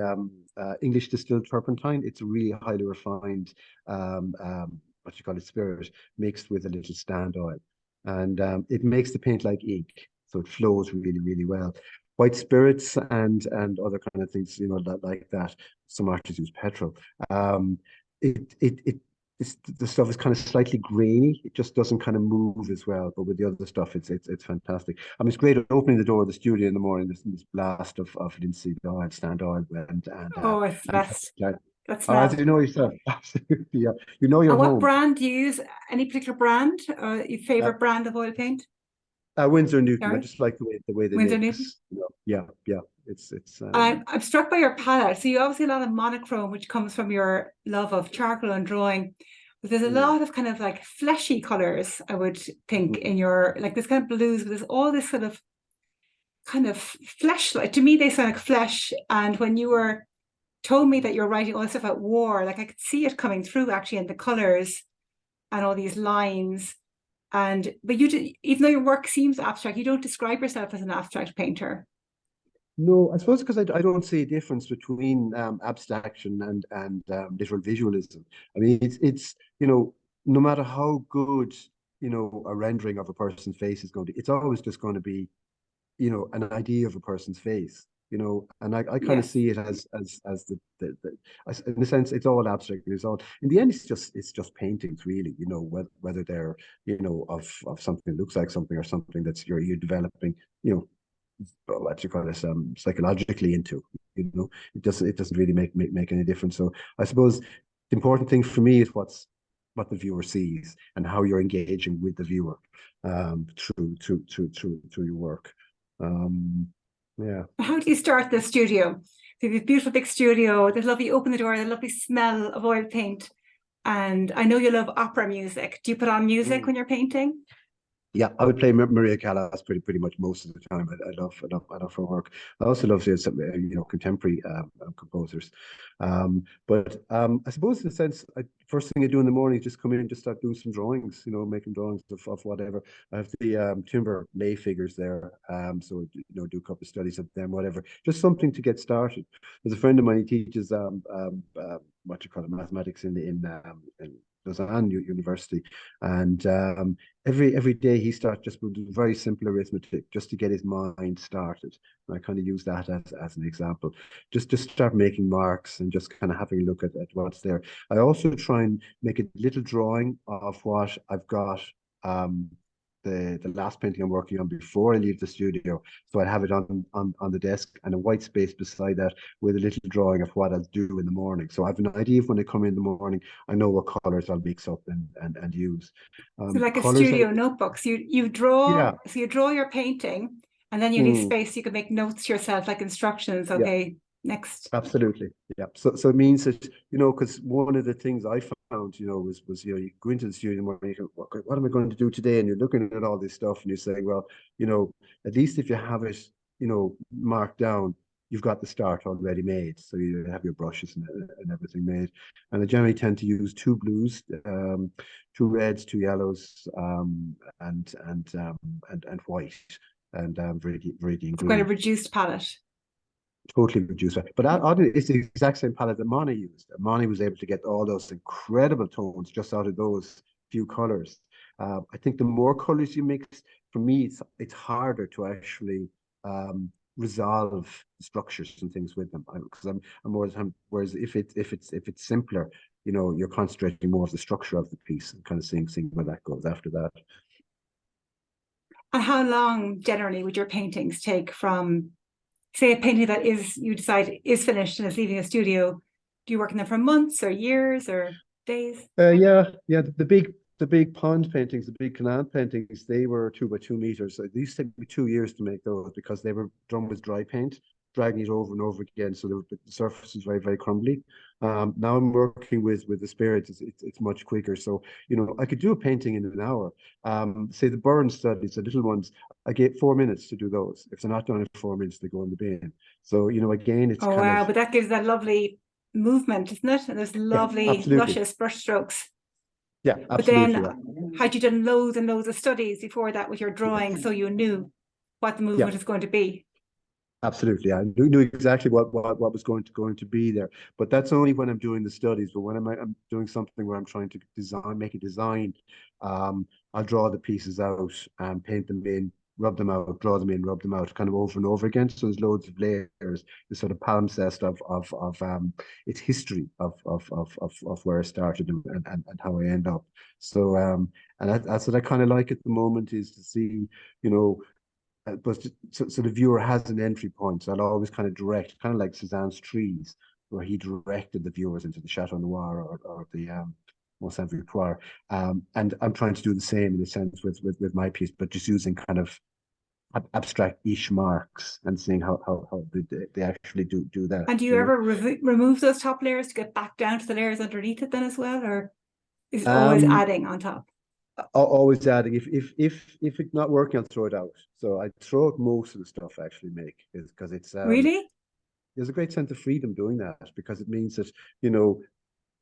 English distilled turpentine. It's a really highly refined, what you call it, spirit, mixed with a little stand oil, and it makes the paint like ink, so it flows really, really well. white spirits and other kind of things, like that. Some artists use petrol. Um, the stuff is kind of slightly grainy. It just doesn't kind of move as well. But with the other stuff, it's fantastic. I mean, it's great opening the door of the studio in the morning. This blast of linseed oil, stand oil, Oh, it's the and best. That oh, as smell. you know yourself, absolutely, yeah. You know And your what home. brand do you use? Any particular brand? Your Uh, favorite brand of oil paint? Windsor Newton. I Sorry, just like the way they Winsor Newton. mix. Yeah, yeah. It's I'm struck by your palette. So you obviously a lot of monochrome, which comes from your love of charcoal and drawing. But there's a mm, lot of kind of like fleshy colors, I would think, mm, in your like this kind of blues, but there's all this sort of kind of flesh. Like to me, they sound like flesh. And when you were told me that you're writing all this stuff about war, like I could see it coming through actually in the colors and all these lines. And but even though your work seems abstract, you don't describe yourself as an abstract painter. no, I suppose because I don't see a difference between abstraction and literal visualism. I mean, it's no matter how good a rendering of a person's face is going to be, it's always just going to be an idea of a person's face. And I kind of Yes. see it as in a sense it's all abstract. It's all in the end it's just paintings really. Whether they're of something that looks like something or something that's you're developing. What you call this psychologically into. It doesn't really make any difference. So I suppose the important thing for me is what the viewer sees and how you're engaging with the viewer through your work. Yeah. How do you start the studio? So this beautiful big studio, there's lovely open the door, the lovely smell of oil paint. And I know you love opera music. Do you put on music Mm. when you're painting? Yeah, I would play Maria Callas pretty much most of the time. I love her work. I also love some contemporary composers. But I suppose in a sense, first thing I do in the morning is just come in and just start doing some drawings. Making drawings of whatever. I have the timber lay figures there. So do a couple of studies of them, whatever. Just something to get started. There's a friend of mine. He teaches what you call it, mathematics in Lausanne University, and every day he starts just with very simple arithmetic just to get his mind started. And I kind of use that as an example. Just start making marks and just kind of having a look at what's there. I also try and make a little drawing of what I've got. The last painting I'm working on before I leave the studio. So I have it on the desk and a white space beside that with a little drawing of what I'll do in the morning. So I have an idea of when I come in the morning, I know what colors I'll mix up and use. So like a Colors, studio notebook. So you draw, yeah, so you draw your painting and then you leave mm, space, you can make notes yourself, like instructions. yeah, Okay, next. absolutely, yeah. So it means that because one of the things I found, was you go into the studio and you go, what am I going to do today? And you're looking at all this stuff and you're saying, well, at least if you have it, marked down, you've got the start already made. So you have your brushes and everything made. And I generally tend to use two blues, two reds, two yellows, and white, and viridian It's quite a green. reduced palette. Totally reduced. But that oddly, it's the exact same palette that Mani used. Mani was able to get all those incredible tones just out of those few colors. I think the more colors you mix, for me, it's harder to actually resolve structures and things with them. Because I'm more the time. Whereas if it's simpler, you're concentrating more of the structure of the piece and kind of seeing where that goes after that. And how long generally would your paintings take from, say, a painting that you decide is finished and is leaving a studio? Do you work on them for months or years or days? Yeah. The big pond paintings, the big canal paintings, they were 2 by 2 meters. So these took me 2 years to make those because they were done with dry paint, dragging it over and over again. So the surface is very, very crumbly. Now I'm working with the spirits. It's much quicker. So, I could do a painting in an hour. Say the burn studies, the little ones, I get 4 minutes to do those. If they're not done in 4 minutes, they go in the bin. So, again, it's Oh kind wow, of, but that gives that lovely movement, isn't it? And there's yeah, lovely, absolutely. luscious brush strokes. Yeah, But absolutely. Yeah. then had you done loads and loads of studies before that with your drawing so you knew what the Yeah. movement is going to be? Absolutely, I knew exactly what was going to be there. But that's only when I'm doing the studies. But when I'm doing something where I'm trying to make a design, I'll draw the pieces out and paint them in. rub them out, draw them in, rub them out, kind of over and over again. So there's loads of layers, the sort of palimpsest of its history of where I started and how I end up. So and that's what I kind of like at the moment, is to see, you know, but so the viewer has an entry point. So I'll always kind of direct, kind of like Cézanne's trees, where he directed the viewers into the Chateau Noir or the Mont Saint Victoire. And I'm trying to do the same in a sense with my piece, but just using kind of abstract-ish marks and seeing how they actually do that. And do you ever remove those top layers to get back down to the layers underneath it then as well, or is it always adding on top? Always adding. If it's not working, I'll throw it out. So I throw out most of the stuff I actually make, because it's Really? there's a great sense of freedom doing that, because it means that, you know,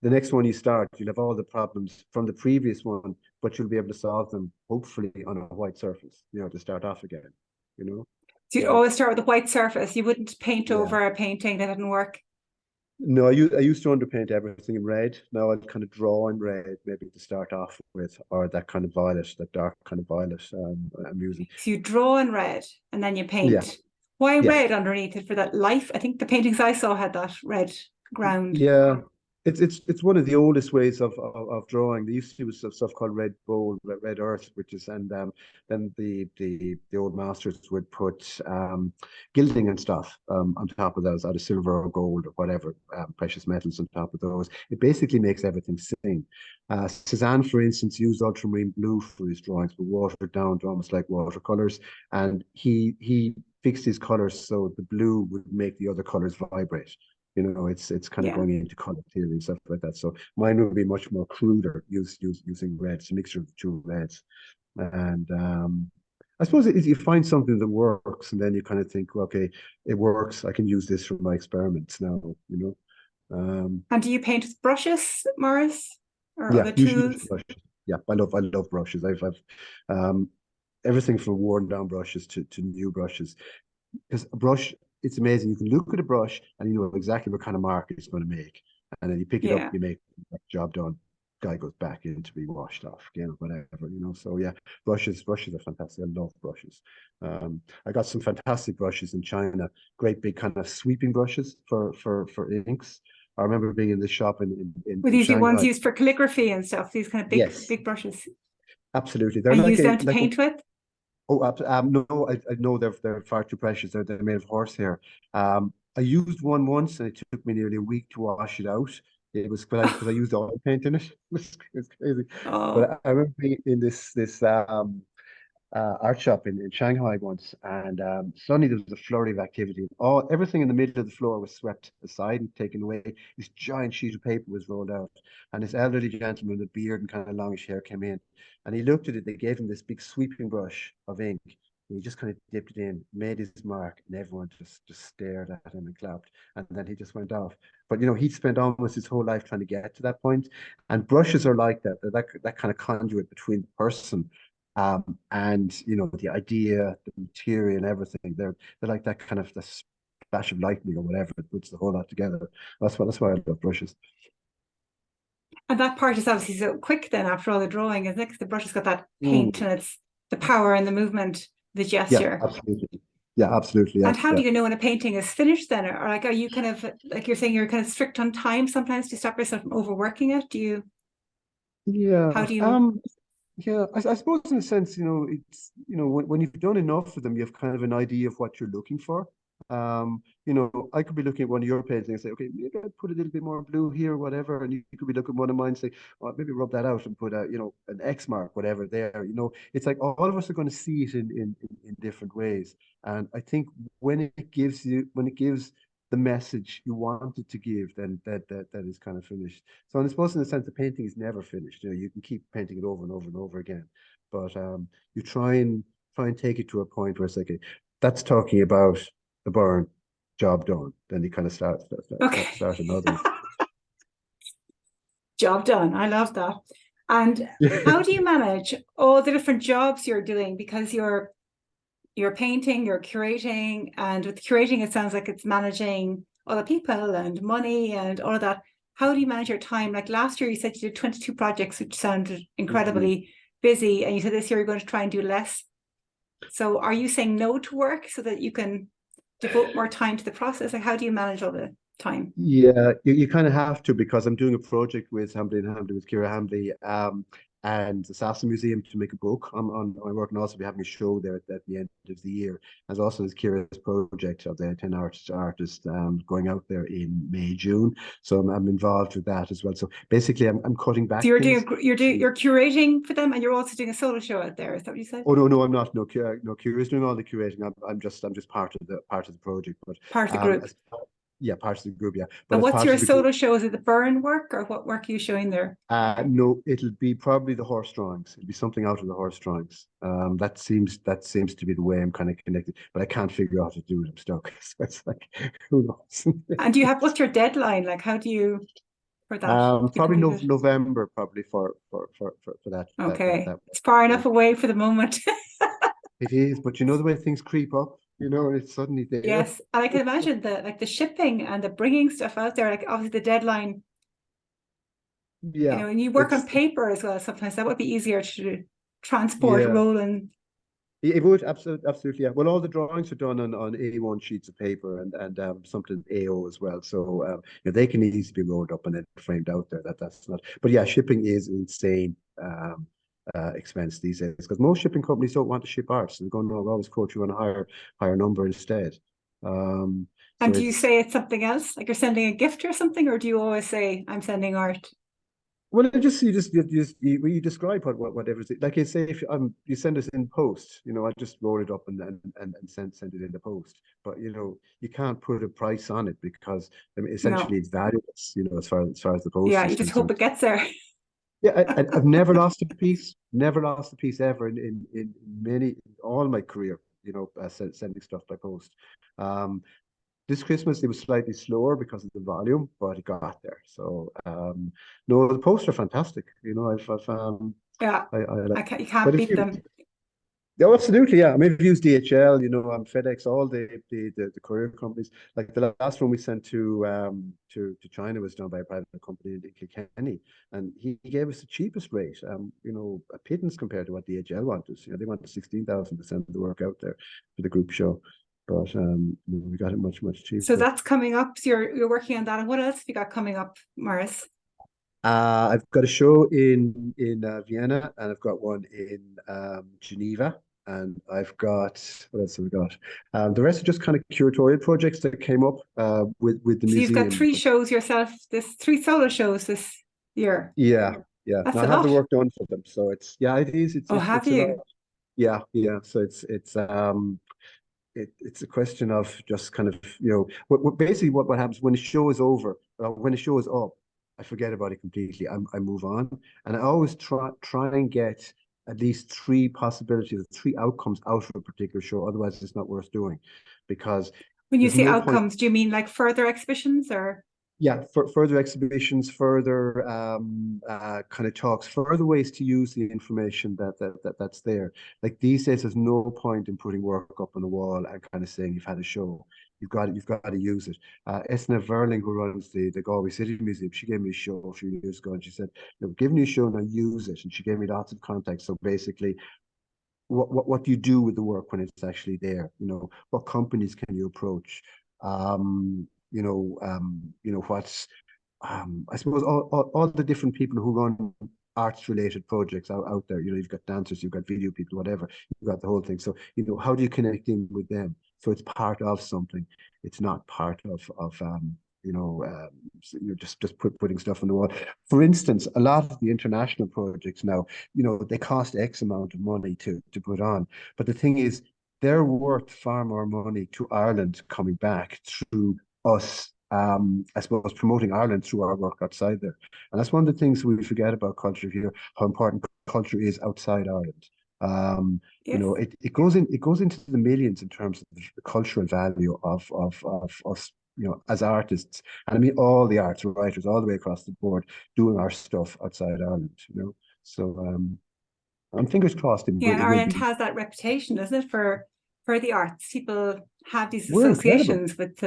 the next one you start, you'll have all the problems from the previous one, but you'll be able to solve them hopefully on a white surface, you know, to start off again, you know. So you'd always start with a white surface. You wouldn't paint over a painting that didn't work. No, I used to underpaint everything in red. Now I'd kind of draw in red, maybe to start off with, or that kind of violet, that dark kind of violet I'm using. So you draw in red and then you paint. Yeah. Why red underneath it? For that life? I think the paintings I saw had that red ground. Yeah. It's one of the oldest ways of drawing. There used to be stuff called red gold, red earth, which is, and then the old masters would put gilding and stuff on top of those, out of silver or gold or whatever, precious metals on top of those. It basically makes everything sing. Cézanne, for instance, used ultramarine blue for his drawings, but watered down to almost like watercolors, and he fixed his colors so the blue would make the other colors vibrate. You know, it's kind of going into color theory and stuff like that. So mine would be much more cruder, using reds, a mixture of the two reds. And I suppose if you find something that works, and then you kind of think, well, okay, it works, I can use this for my experiments now, you know. And do you paint with brushes, Maurice, or other usually tools? brushes. Yeah, I love brushes. I've everything from worn down brushes to new brushes, because a brush, it's amazing. You can look at a brush and you know exactly what kind of mark it's going to make, and then you pick it up, you make the job done. Guy goes back in to be washed off again or whatever, you know. So yeah, brushes are fantastic. I love brushes. I got some fantastic brushes in China, great big kind of sweeping brushes for inks. I remember being in the shop Were these the ones Shanghai. used for calligraphy and stuff? These kind of big brushes. Absolutely. They're and like use them to paint with? Oh, no, I know they're far too precious. They're made of horsehair. I used one once, and it took me nearly a week to wash it out. It was because I used oil paint in it. It was crazy. But I remember being in this art shop in Shanghai once, and suddenly there was a flurry of activity. Everything in the middle of the floor was swept aside and taken away. This giant sheet of paper was rolled out, and this elderly gentleman with beard and kind of longish hair came in, and he looked at it. They gave him this big sweeping brush of ink. And he just kind of dipped it in, made his mark, and everyone just stared at him and clapped. And then he just went off. But you know, he'd spent almost his whole life trying to get to that point. And brushes are like that. They're that kind of conduit between the person and you know, the idea, the material, and everything. They're like that kind of this flash of lightning or whatever that puts the whole lot together. That's why I love brushes. And that part is obviously so quick then after all the drawing, isn't it? Because the brush has got that paint and it's the power and the movement, the gesture. Yeah, absolutely. Yeah, absolutely. And how do you know when a painting is finished then? Or like, are you kind of, like you're saying, you're kind of strict on time sometimes to stop yourself from overworking it? Do you? Yeah. How do you? Yeah, I suppose in a sense, you know, it's, you know, when you've done enough of them, you have kind of an idea of what you're looking for. You know, I could be looking at one of your paintings and say, okay, maybe I'd put a little bit more blue here or whatever. And you could be looking at one of mine and say, oh, maybe rub that out and put a, you know, an X mark, whatever there. You know, it's like all of us are going to see it in different ways. And I think when it gives the message you want it to give, then that is kind of finished. So I suppose in the sense the painting is never finished. You know, you can keep painting it over and over and over again, but you try and take it to a point where it's like, okay, that's talking about the burn, job done. Then you kind of start another. Job done. I love that. And how do you manage all the different jobs you're doing? Because you're painting, you're curating, and with curating, it sounds like it's managing other people and money and all of that. How do you manage your time? Like last year, you said you did 22 projects, which sounded incredibly busy. And you said this year you're going to try and do less. So are you saying no to work so that you can devote more time to the process? Like, how do you manage all the time? Yeah, you kind of have to, because I'm doing a project with Hambly and Hambly with Kira Hambly, and the Sasse Museum to make a book. I'm working, also be having a show there at the end of the year. As also as Kira's project of the 10 artists going out there in May, June. So I'm involved with that as well. So basically I'm cutting So back things. you're curating for them, and you're also doing a solo show out there. Is that what you said? Oh no, I'm not. No, Kira's doing all the curating. I'm just part of the project. But Part of the group. as yeah, part of the group, yeah. But And as what's part your of the group, solo show? Is it the burn work, or what work are you showing there? no, it'll be probably the horse drawings. It'll be something out of the horse drawings. That seems to be the way I'm kind of connected, but I can't figure out how to do it. I'm stuck. So it's like, who knows? And do you have, what's your deadline? Like, how do you, for that to be Probably completed? November, probably for Okay. that. It's far Yeah. enough away for the moment. It is, but you know the way things creep up. It's suddenly there. Yes. And I can imagine the shipping and the bringing stuff out there, like obviously the deadline, Yeah, and you work on it's paper as well. Sometimes that would be easier to transport, yeah. roll, and It would absolutely, yeah. Well, all the drawings are done on A1 sheets of paper and something AO as well. So they can easily be rolled up and then framed out there. That's not. But yeah, shipping is insane expense these days, because most shipping companies don't want to ship art, so they're going to always quote you on a higher number instead. and So do you it's say it's something else? Like you're sending a gift or something, or do you always say I'm sending art? well, you describe whatever it, like you say, if you send us in post, I just roll it up and send it in the post. But you can't put a price on it, because I mean, essentially No. it's valueless, as far as the Yeah, post you is just hope concerned. it gets there. Yeah, I've never lost a piece ever in many all my career. Sending stuff by post. Um, this Christmas it was slightly slower because of the volume, but it got there. So no, the posts are fantastic. I've Yeah, I like. you can't But if beat you, them. yeah, absolutely, yeah. I mean, we've used DHL, FedEx, all the courier companies. Like the last one we sent to China was done by a private company in Kilkenny, and he gave us the cheapest rate. A pittance compared to what DHL wanted. They wanted 16,000 to send the work out there for the group show, but we got it much So cheaper. that's coming up. So you're working on that. And what else have you got coming up, Maurice? I've got a show in Vienna, and I've got one in Geneva, and I've got what else have we got? The rest are just kind of curatorial projects that came up with the So you've got museum. three shows yourself, three solo shows this year. Yeah, yeah. That's Now I a have the lot. work done for them, so it is. Oh, have It's a lot. you? Yeah, yeah. So it's a question of just kind of basically what happens when the show is over, when the show is up, I forget about it completely. I move on, and I always try and get at least three possibilities, three outcomes out of a particular show. Otherwise, it's not worth doing, because When you there's say no point. outcomes, do you mean like further exhibitions or? Yeah, for further exhibitions, further kind of talks, further ways to use the information that's there. Like these days, there's no point in putting work up on the wall and kind of saying you've had a show. You've got to use it. Esna Verling, who runs the Galway City Museum, she gave me a show a few years ago, and she said, "Give me a show now, use it." And she gave me lots of context. So basically, what do you do with the work when it's actually there? What companies can you approach? What's I suppose all the different people who run arts related projects out there. You've got dancers, you've got video people, whatever. You've got the whole thing. So how do you connect in with them? So it's part of something. It's not part of you're just putting stuff on the wall. For instance, a lot of the international projects now, they cost X amount of money to put on. But the thing is, they're worth far more money to Ireland coming back through us, I suppose, promoting Ireland through our work outside there. And that's one of the things we forget about culture here, how important culture is outside Ireland. Yes. It goes into the millions in terms of the cultural value of us, as artists. And I mean all the arts writers all the way across the board doing our stuff outside Ireland. So I'm fingers crossed Yeah, and it will Ireland be. has that reputation, doesn't it, for the arts? People have these We're incredible. associations with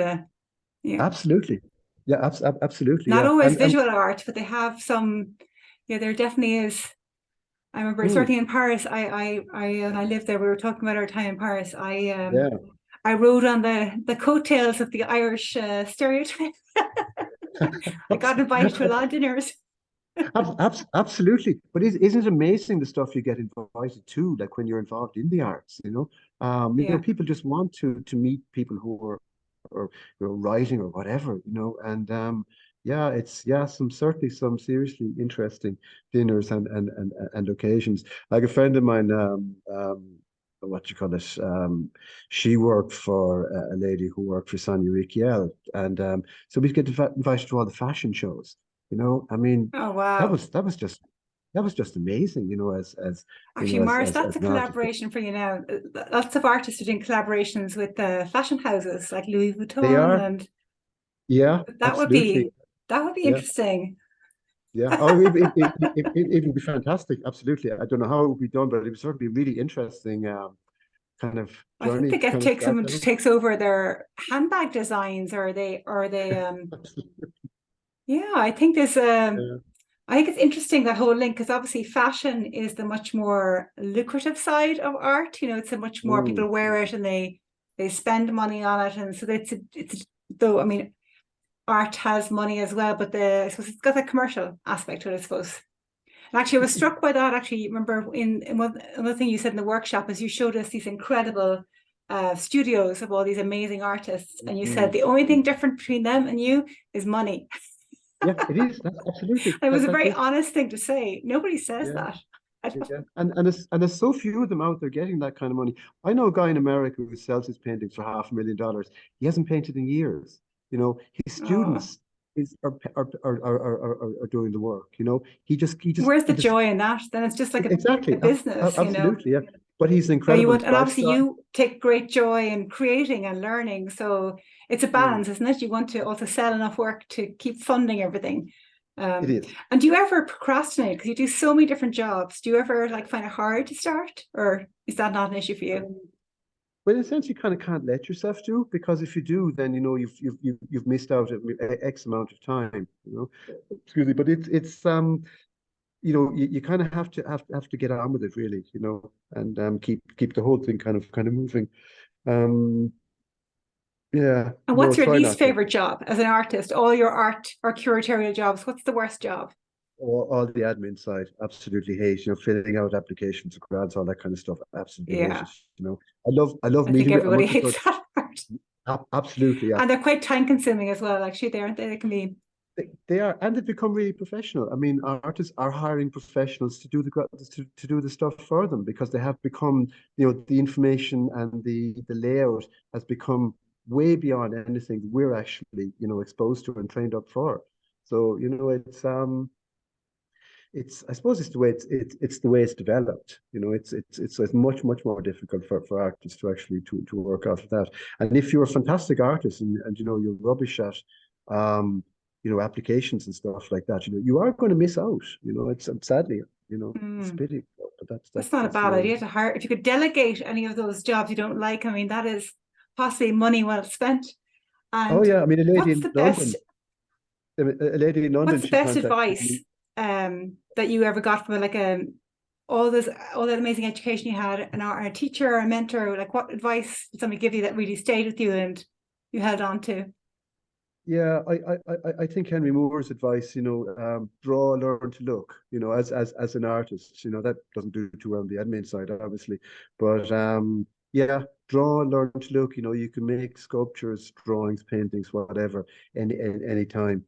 yeah, Absolutely. Yeah, absolutely. not Yeah. always And visual art, but they have some. Yeah, there definitely is I remember certainly in Paris, when I lived there, we were talking about our time in Paris. I rode on the coattails of the Irish stereotype. I got invited to a lot of dinners. Absolutely. But isn't it amazing the stuff you get invited to, like when you're involved in the arts, Yeah. people just want to meet people who are or writing or whatever, and certainly some seriously interesting dinners and occasions. Like a friend of mine, what you call it, she worked for a lady who worked for Sonia Rykiel, and so we get invited to all the fashion shows. I mean, Oh, that wow. was that was just that was just amazing, as Actually, Maurice, as that's a an artist. collaboration for you now. Lots of artists are doing collaborations with the fashion houses like Louis They Vuitton, are, and yeah, that would absolutely, be that would be yeah, interesting. yeah. Oh, it would be fantastic. Absolutely. I don't know how it would be done, but it would certainly be really interesting, kind of I think journey they to get kind of take start someone who down. takes over their handbag designs, or they yeah, I think there's Yeah. I think it's interesting, that whole link, because obviously fashion is the much more lucrative side of art. It's a much more, Mm. people wear it and they spend money on it, and so it's though, I mean, art has money as well, but I suppose it's got a commercial aspect to it, I suppose. And actually, I was struck by that. Actually, remember another thing you said in the workshop is you showed us these incredible studios of all these amazing artists, and you said Mm. the only thing Mm. different between them and you is money. Yeah, it is. That's absolutely. It was a That's very it. honest thing to say. Nobody says Yeah. that. Yeah, and there's so few of them out there getting that kind of money. I know a guy in America who sells his paintings for $500,000. He hasn't painted in years. His Oh, students are doing the work. where's He the just joy in that? Then it's just like a exactly, business. absolutely, yeah. But he's an Oh, you incredible want, and obviously lifestyle. you take great joy in creating and learning. So it's a Mm, balance, isn't it? You want to also sell enough work to keep funding everything. it is. And do you ever procrastinate, because you do so many different jobs? Do you ever like find it hard to start, or is that not an issue for you? Um, Well, in a sense, you kind of can't let yourself do, because if you do, then you've missed out X amount of time. Excuse me, but you kind of have to get on with it, really, and keep the whole thing kind of moving. Um, yeah, And no, what's your try least not to. favorite job as an artist? All your art or curatorial jobs, what's the worst job? All the admin side, absolutely hate. Filling out applications, grants, all that kind of stuff. Absolutely hate Yeah, it. I love I think meeting with. I everybody much hates prefer. that part. Absolutely, yeah. And they're quite time consuming as well, actually, they aren't they? They can be. They are, and they've become really professional. I mean, artists are hiring professionals to do the stuff for them, because they have become, the information and the layout has become way beyond anything we're actually, exposed to and trained up for. So, it's I suppose it's the way it's the way it's developed. It's much more difficult for artists to actually to work after that. And if you're a fantastic artist and you're rubbish at applications and stuff like that, you are going to miss out. It's sadly, it's a Mm, pity, but that's not a that's the bad way it idea is. to hire. If you could delegate any of those jobs you don't like, I mean, that is possibly money well spent. Oh And yeah, I mean, what's the best A lady in London, what's the she best contacted me. advice that you ever got from like all that amazing education you had, a teacher or a mentor? Like, what advice did somebody give you that really stayed with you and you held on to? Yeah, I think Henry Moore's advice, draw, learn to look, as an artist, that doesn't do too well on the admin side, obviously. But yeah, draw, learn to look, you can make sculptures, drawings, paintings, whatever, any time,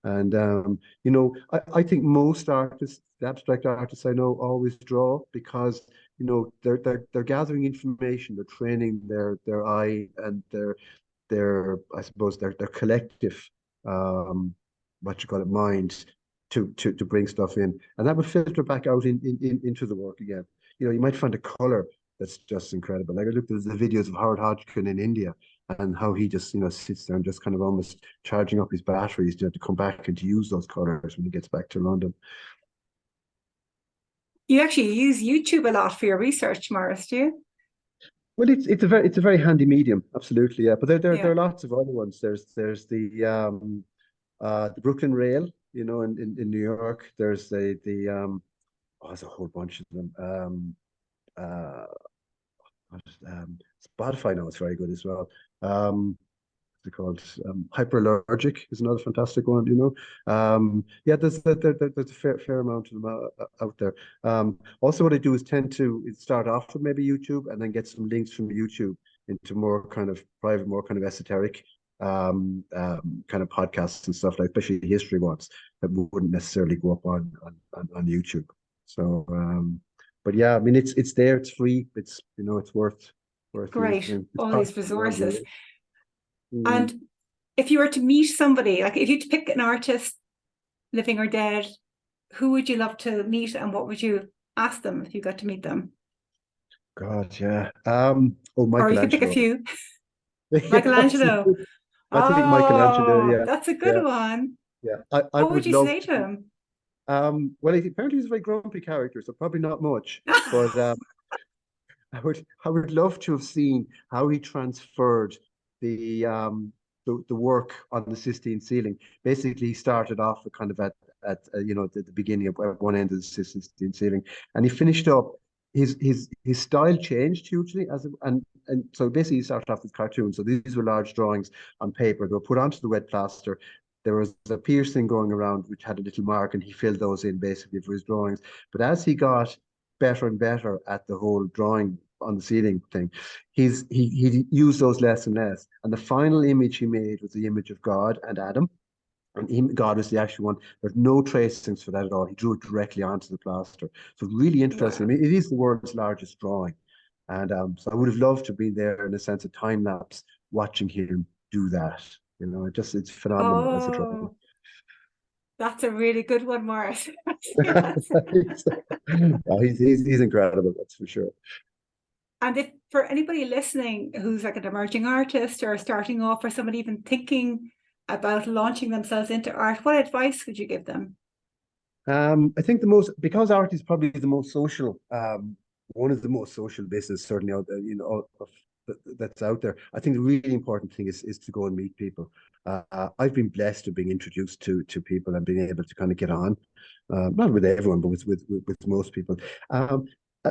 And I think most artists, the abstract artists I know, always draw, because they're gathering information, they're training their eye and I suppose their collective what you call it mind to bring stuff in, and that would filter back out into the work again. You might find a color that's just incredible. Like I looked at the videos of Howard Hodgkin in India, and how he just sits there and just kind of almost charging up his batteries to come back and to use those colors when he gets back to London. You actually use YouTube a lot for your research, Maurice, do you? Well, it's a very handy medium, absolutely, yeah. But there Yeah. are lots of other ones. There's the Brooklyn Rail, in New York. There's the there's a whole bunch of them. Uh, Spotify now is very good as well. What's it called? Hyperallergic is another fantastic one, you know. Yeah, there's a fair amount of them out there. Also, what I do is tend to start off with maybe YouTube and then get some links from YouTube into more kind of private, more kind of esoteric kind of podcasts and stuff, like especially history ones that wouldn't necessarily go up on YouTube. So but yeah, I mean it's there, it's free, it's it's worth Great, using. It's all part these of the world, resources. really. Mm. And if you were to meet somebody, like if you had to pick an artist, living or dead, who would you love to meet and what would you ask them if you got to meet them? God, yeah. Oh, Or you could pick a Michelangelo. few. Yeah, Michelangelo. I think Michelangelo. Oh, Yeah, that's a yeah, good one. yeah. I What would would you love say to. to him? Well, apparently he's a very grumpy character, so probably not much. But I would love to have seen how he transferred the the work on the Sistine ceiling. Basically, he started off kind of at the beginning of one end of the Sistine ceiling, and he finished up. His style changed hugely and so basically he started off with cartoons. So these were large drawings on paper. They were put onto the wet plaster. There was a piercing going around which had a little mark, and he filled those in basically for his drawings. But as he got better and better at the whole drawing on the ceiling thing, he used those less and less. And the final image he made was the image of God and Adam. And God was the actual one. There's no tracings for that at all. He drew it directly onto the plaster. So really interesting. I Wow. mean, it is the world's largest drawing. And so I would have loved to be there in a sense of time lapse, watching him do that. It's phenomenal as a drawing. Oh, that's a really good one, Maurice. Yes. Oh, he's incredible, that's for sure. And if for anybody listening who's like an emerging artist or starting off or somebody even thinking about launching themselves into art, what advice would you give them? I think because art is probably the most social, one of the most social business certainly out there, that's out there. I think the really important thing is to go and meet people. I've been blessed to being introduced to people and being able to kind of get on, not with everyone, but with most people.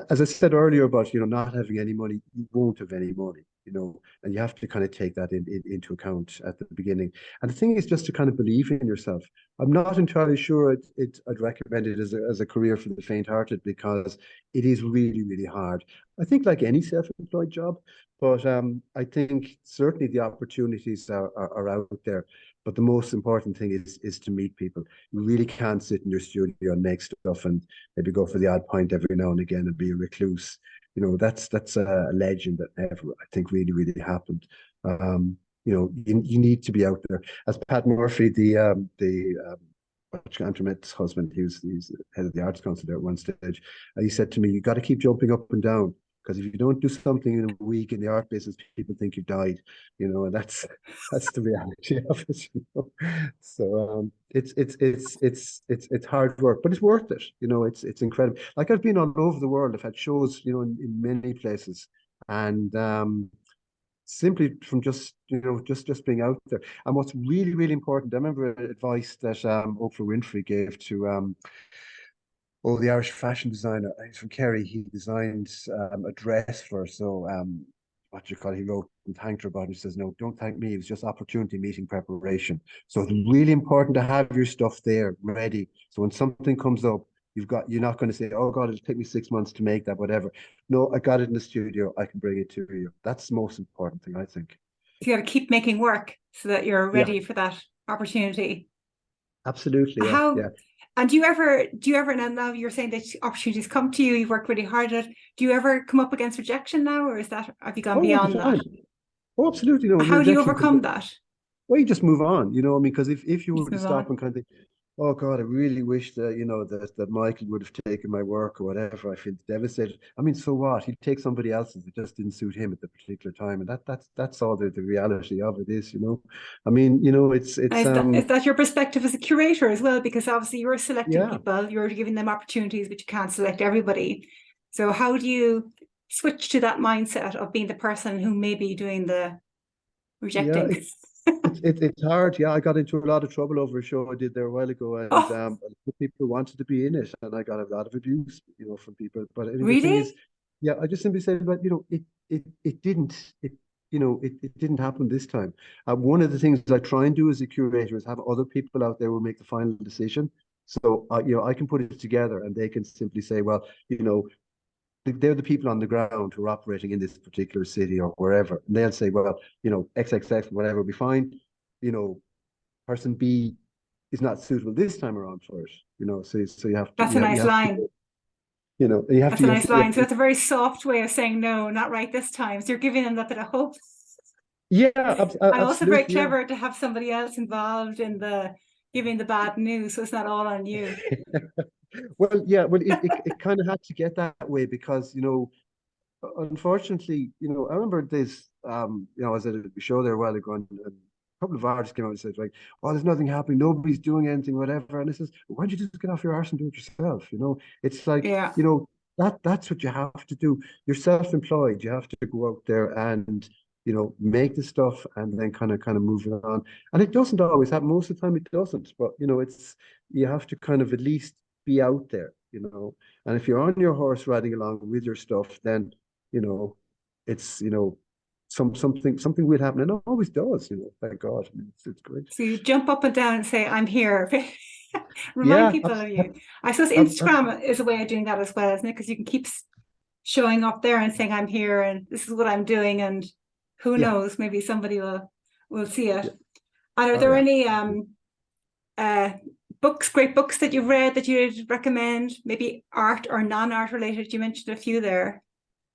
As I said earlier about not having any money, you won't have any money, and you have to kind of take that into account at the beginning. And the thing is just to kind of believe in yourself. I'm not entirely sure I'd recommend it as a career for the faint-hearted because it is really, really hard. I think like any self-employed job, but I think certainly the opportunities are out there. But the most important thing is to meet people. You really can't sit in your studio and make stuff and maybe go for the odd pint every now and again and be a recluse. That's a legend that never, I think, really happened. You need to be out there. As Pat Murphy, the Antoinette's husband, he's head of the Arts Council there at one stage. He said to me, "You got to keep jumping up and down because if you don't do something in a week in the art business, people think you've died." And that's the reality of it. So it's hard work, but it's worth it. It's incredible. Like I've been all over the world. I've had shows, in many places, and simply from just being out there. And what's really important, I remember advice that Oprah Winfrey gave to the Irish fashion designer. He's from Kerry. He designed a dress for her. So what you call, he wrote and thanked her about it. He says, "No, don't thank me. It was just opportunity meeting preparation." So it's really important to have your stuff there ready. So when something comes up, you're not going to say, "Oh God, it'll take me 6 months to make that," whatever. No, I got it in the studio. I can bring it to you. That's the most important thing, I think. You got to keep making work so that you're Yeah, ready for that opportunity. absolutely. Yeah, How yeah. and do you ever now you're saying that opportunities come to you, you've worked really hard at it. Do you ever come up against rejection now, or have you gone Oh, all the beyond that? time. Oh, absolutely. No, How do you rejection comes overcome up. that? Well, you just move on, I mean, because if you You were just to move stop on. and kind of think, "Oh God, I really wish that, that Michael would have taken my work or whatever," I feel devastated. I mean, so what? He'd take somebody else's. It just didn't suit him at the particular time. And that's all the reality of it is. I mean, And it's is that your perspective as a curator as well? Because obviously you're selecting yeah. people, you're giving them opportunities, but you can't select everybody. So how do you switch to that mindset of being the person who may be doing the Yeah, rejecting? It's hard. Yeah, I got into a lot of trouble over a show I did there a while ago, and Oh, people wanted to be in it, and I got a lot of abuse, from people. But I think the thing is, really? yeah, I just simply said, but it didn't it didn't happen this time. One of the things I try and do as a curator is have other people out there who make the final decision. So I can put it together, and they can simply say, well, they're the people on the ground who are operating in this particular city or wherever. And they'll say, well, XXX, whatever will be fine. You know, person B is not suitable this time around for it. So you have to, That's a you nice have to, line. you have That's to, a you have nice to, you line. have So to that's a very soft way of saying no, not right this time. So you're giving them that bit of hope. yeah, I'm also very absolutely, yeah. clever to have somebody else involved in the giving the bad news, so it's not all on you. Well, yeah, well, it kind of had to get that way because, unfortunately, I remember this, I was at a show there a while ago, and a couple of artists came out and said, like, oh, there's nothing happening, nobody's doing anything, whatever. And I says, why don't you just get off your arse and do it yourself? It's like, Yeah. that's what you have to do. You're self-employed. You have to go out there and, make the stuff and then kind of move it on. And it doesn't always happen. Most of the time it doesn't. But, you have to kind of at least be out there. And if you're on your horse riding along with your stuff, then you know, it's something will happen, and it always does. Thank God. I mean, it's great. So you jump up and down and say, I'm here. Remind Yeah, people of you. I suppose absolutely. Instagram is a way of doing that as well, isn't it? Because you can keep showing up there and saying, I'm here and this is what I'm doing. And who Yeah, knows, maybe somebody will see it. yeah. And are Oh there yeah. any uh great books that you've read that you'd recommend? Maybe art or non-art related. You mentioned a few there.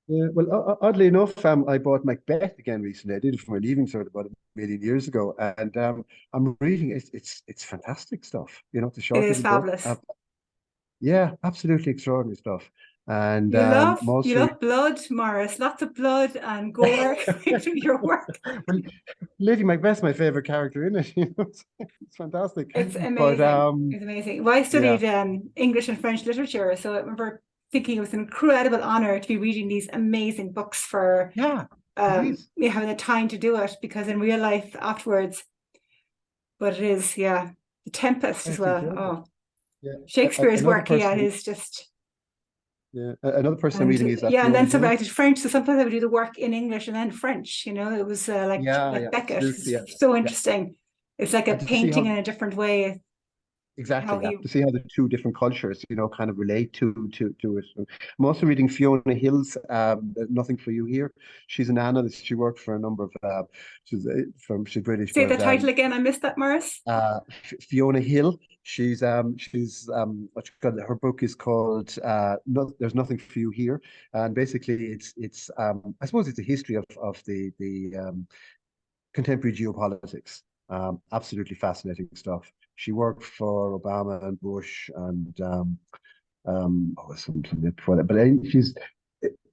Yeah. Well, oddly enough, I bought Macbeth again recently. I did it for my leaving cert about a million years ago, and I'm reading it. It's fantastic stuff. It's a It short is little book. fabulous. Yeah, absolutely extraordinary stuff. And You love I'm you also love blood, Maurice. Lots of blood and gore through your work. well, Lady Macbeth's my favorite character in it. It's fantastic. It's But amazing. It's amazing. Well, I yeah, studied English and French literature, so I remember thinking it was an incredible honor to be reading these amazing books for yeah, it is. me having the time to do it because in real life afterwards, but it is, yeah, The Tempest Yeah, as it's well. incredible. Oh, Yeah, Shakespeare's another work, yeah, it person. is just, Yeah, another person I'm and reading is yeah, and Fiona then Hill. sometimes I did French, so sometimes I would do the work in English and then French. It was Yeah, like yeah, Beckett. absolutely. Yeah, It's so yeah. interesting. It's like a And to see painting how in a different way. How exactly, yeah, he to see how the two different cultures, kind of relate to it. I'm also reading Fiona Hill's There's Nothing for You Here. She's an analyst. She worked for a number of she's British, say the but title again. I missed that, Morris. Fiona Hill. She's what you call it, her book is called no, There's Nothing for You Here, and basically it's I suppose it's a history of the contemporary geopolitics. Absolutely fascinating stuff. She worked for Obama and Bush and something before that, but she's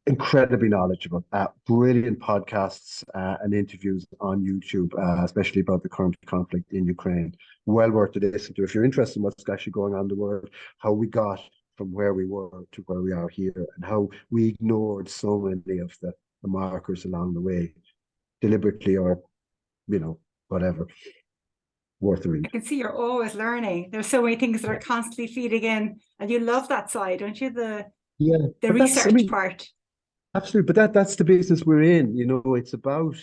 incredibly knowledgeable. Brilliant podcasts and interviews on YouTube, especially about the current conflict in Ukraine. Well worth to listen to if you're interested in what's actually going on in the world, how we got from where we were to where we are here, and how we ignored so many of the markers along the way, deliberately or whatever. Worth a I read. can see you're always learning. There's so many things that are Yeah, constantly feeding in, and you love that side, don't you? yeah, The but I research mean, part. absolutely. But that's the business we're in. It's about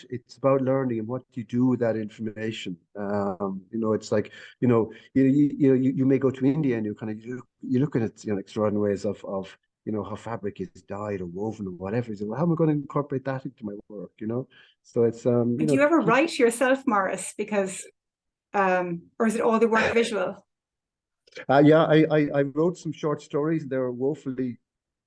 learning and what you do with that information. It's like you may go to India and you look at it, extraordinary ways of how fabric is dyed or woven or whatever. You say, well, how am I going to incorporate that into my work? So it's And do you ever write yourself, Morris? Because or is it all the work visual? yeah, I wrote some short stories. They were woefully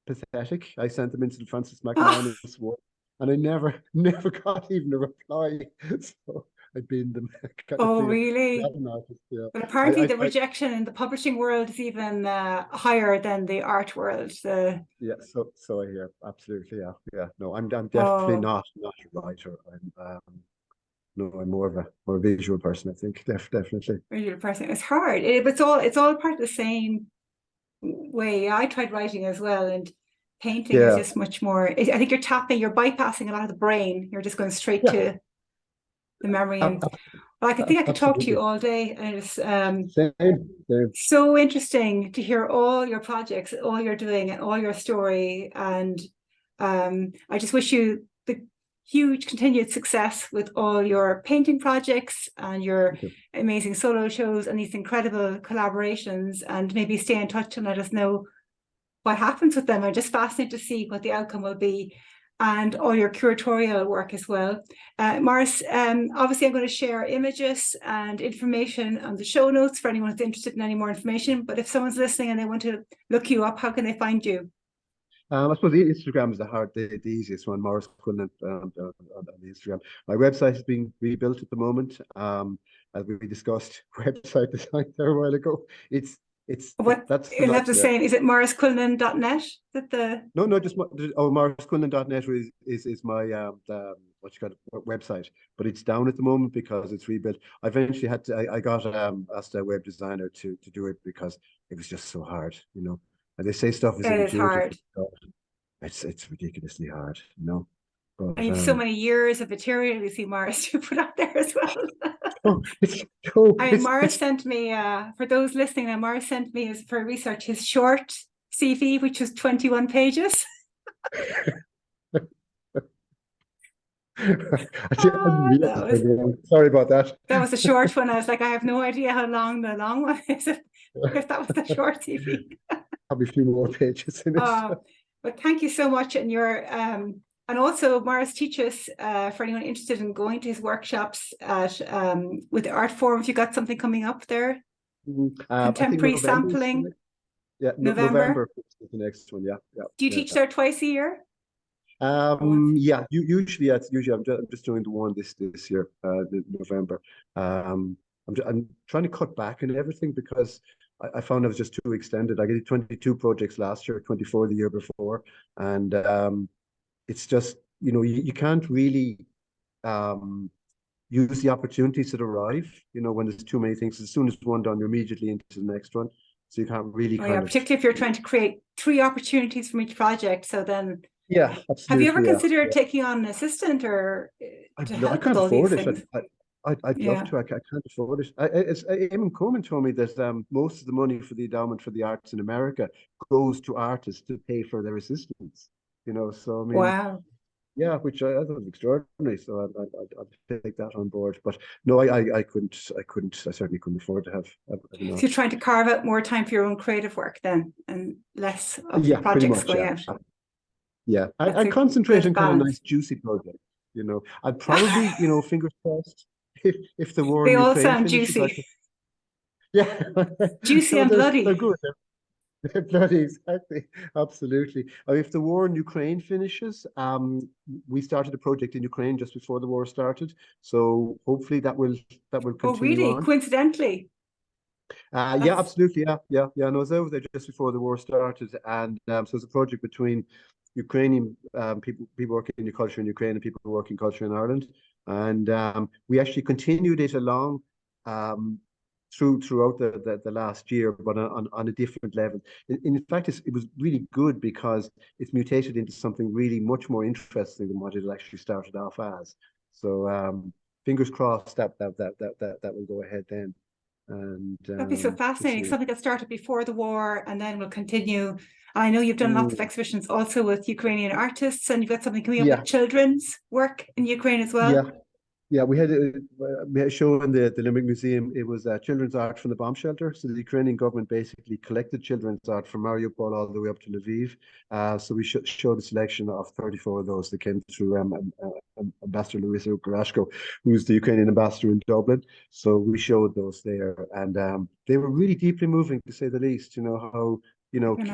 pathetic. I sent them into the Francis McManus war, and I never, never got even a reply. So I binned them. Kind of Oh, thing. Not really? an artist, yeah. But I, apparently I, the I, rejection in the publishing world is even higher than the art world. yeah. So I hear absolutely, yeah, yeah. No, I'm definitely Oh, not a writer. No, I'm more visual person. I think definitely. visual person. It's hard. It's all part of the same way. I tried writing as well, and painting is Yeah, just much more. I think you're bypassing a lot of the brain. You're just going straight yeah. to the memory. And well, I think I could talk to you all day. And it's Same. so interesting to hear all your projects, all you're doing, and all your story. And I just wish you the huge continued success with all your painting projects and your amazing solo shows and these incredible collaborations, and maybe stay in touch and let us know what happens with them. I'm just fascinated to see what the outcome will be, and all your curatorial work as well. Maurice, obviously I'm going to share images and information on the show notes for anyone who's interested in any more information, but if someone's listening and they want to look you up, how can they find you? I suppose the Instagram is the easiest one, Maurice Quillinan on the Instagram. My website is being rebuilt at the moment. As we discussed website design there a while ago. That's you'll have to say, is it mauricequillinan.net? No, just mauricequillinan.net is my website, but it's down at the moment because it's rebuilt. I eventually I got asked a web designer to do it because it was just so hard, and they say stuff is intuitive. It's ridiculously hard, But, and you have so many years of material, you see, Maurice, to put out there as well. Maurice sent me, for those listening, Maurice sent me for research his short CV, which was 21 pages. Sorry about that. That was a short one. I was like, I have no idea how long the long one is. If that was the short CV. Probably a few more pages in it. But thank you so much. And and also Maurice teaches for anyone interested in going to his workshops at with the Artform. If you got something coming up there, contemporary sampling. November is the next one. Yeah. Do you teach there twice a year? Usually I'm just doing the one this year, November. I'm trying to cut back on everything because I found I was just too extended. I did 22 projects last year, 24 the year before, and it's just you can't really use the opportunities that arrive. When there's too many things. As soon as one done, you're immediately into the next one, so you can't really. Particularly if you're trying to create 3 opportunities from each project. So then. Yeah, absolutely. Have you ever considered taking on an assistant or to help with all these things? I'd love to. I can't afford it. Eamon Coleman told me that most of the money for the endowment for the arts in America goes to artists to pay for their assistants. So I mean, wow. Yeah, which I thought was extraordinary. So I'd take that on board. But no, I couldn't. I certainly couldn't afford to have. So you're trying to carve out more time for your own creative work then, and less of projects going out. Yeah, I concentrate on kind of nice, juicy projects. I'd probably, fingers crossed, if the war. They all sound juicy. Yeah, juicy and bloody. They're good. They're bloody, exactly, absolutely. If the war in Ukraine finishes, we started a project in Ukraine just before the war started, so hopefully that will continue. Oh, really? On. Coincidentally. Yeah, absolutely. Yeah. No, I was over there just before the war started, and so it's a project between Ukrainian people working in culture in Ukraine and people working culture in Ireland, and we actually continued it along throughout the last year, but on a different level. In fact, it was really good because it's mutated into something really much more interesting than what it actually started off as. So fingers crossed that will go ahead then. And that'd be so fascinating. Something that started before the war and then will continue. I know you've done lots of exhibitions also with Ukrainian artists, and you've got something coming up with children's work in Ukraine as well. Yeah, we had a show in the Limerick Museum. It was children's art from the bomb shelter. So the Ukrainian government basically collected children's art from Mariupol all the way up to Lviv. So we showed a selection of 34 of those that came through Ambassador Larisa Garashko, who's the Ukrainian ambassador in Dublin. So we showed those there, and they were really deeply moving, to say the least. How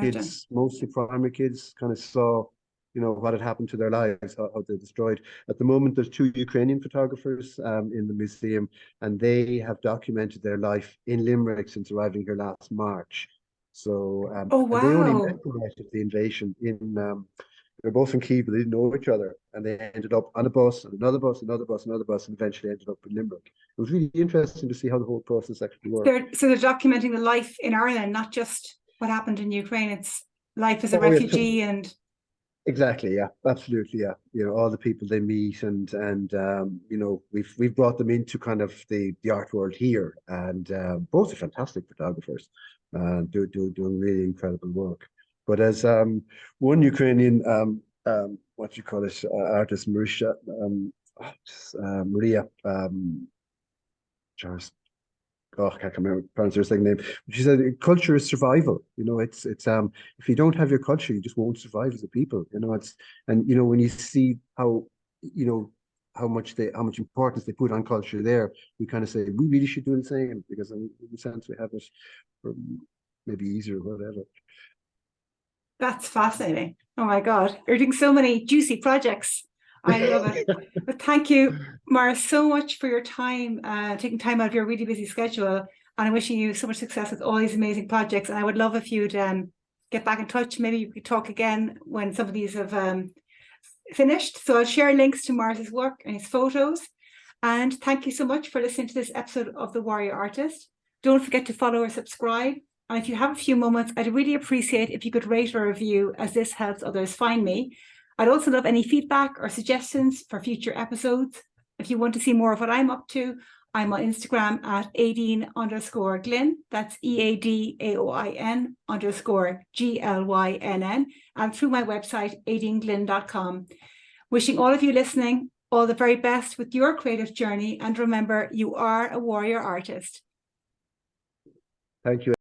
kids, mostly primary kids, kind of saw what had happened to their lives, how they're destroyed. At the moment, there's 2 Ukrainian photographers in the museum, and they have documented their life in Limerick since arriving here last March. So oh, wow. And they only met after the invasion. They're both from Kyiv, but they didn't know each other, and they ended up on a bus, and another bus, another bus, another bus, and eventually ended up in Limerick. It was really interesting to see how the whole process actually worked. So they're documenting the life in Ireland, not just what happened in Ukraine. It's life as a refugee and. Exactly, yeah, absolutely, yeah. You know, all the people they meet, and you know, we've brought them into kind of the art world here, and both are fantastic photographers, doing really incredible work. But as one Ukrainian what you call it, artist, Maria, just I can't remember pronounce her second name. She said culture is survival. You know, it's if you don't have your culture, you just won't survive as a people. You know, it's and you know when you see how you know how much importance they put on culture there, we kind of say we really should do the same because in the sense we have it maybe easier or whatever. That's fascinating. Oh my God, you're doing so many juicy projects. I love it. But thank you, Maurice, so much for your time, taking time out of your really busy schedule. And I'm wishing you so much success with all these amazing projects. And I would love if you'd get back in touch. Maybe you could talk again when some of these have finished. So I'll share links to Maurice's work and his photos. And thank you so much for listening to this episode of The Warrior Artist. Don't forget to follow or subscribe. And if you have a few moments, I'd really appreciate if you could rate or review, as this helps others find me. I'd also love any feedback or suggestions for future episodes. If you want to see more of what I'm up to, I'm on Instagram at Aideen_Glynn. That's EADAOIN_GLYNN. And through my website, aideenglynn.com. Wishing all of you listening all the very best with your creative journey. And remember, you are a warrior artist. Thank you.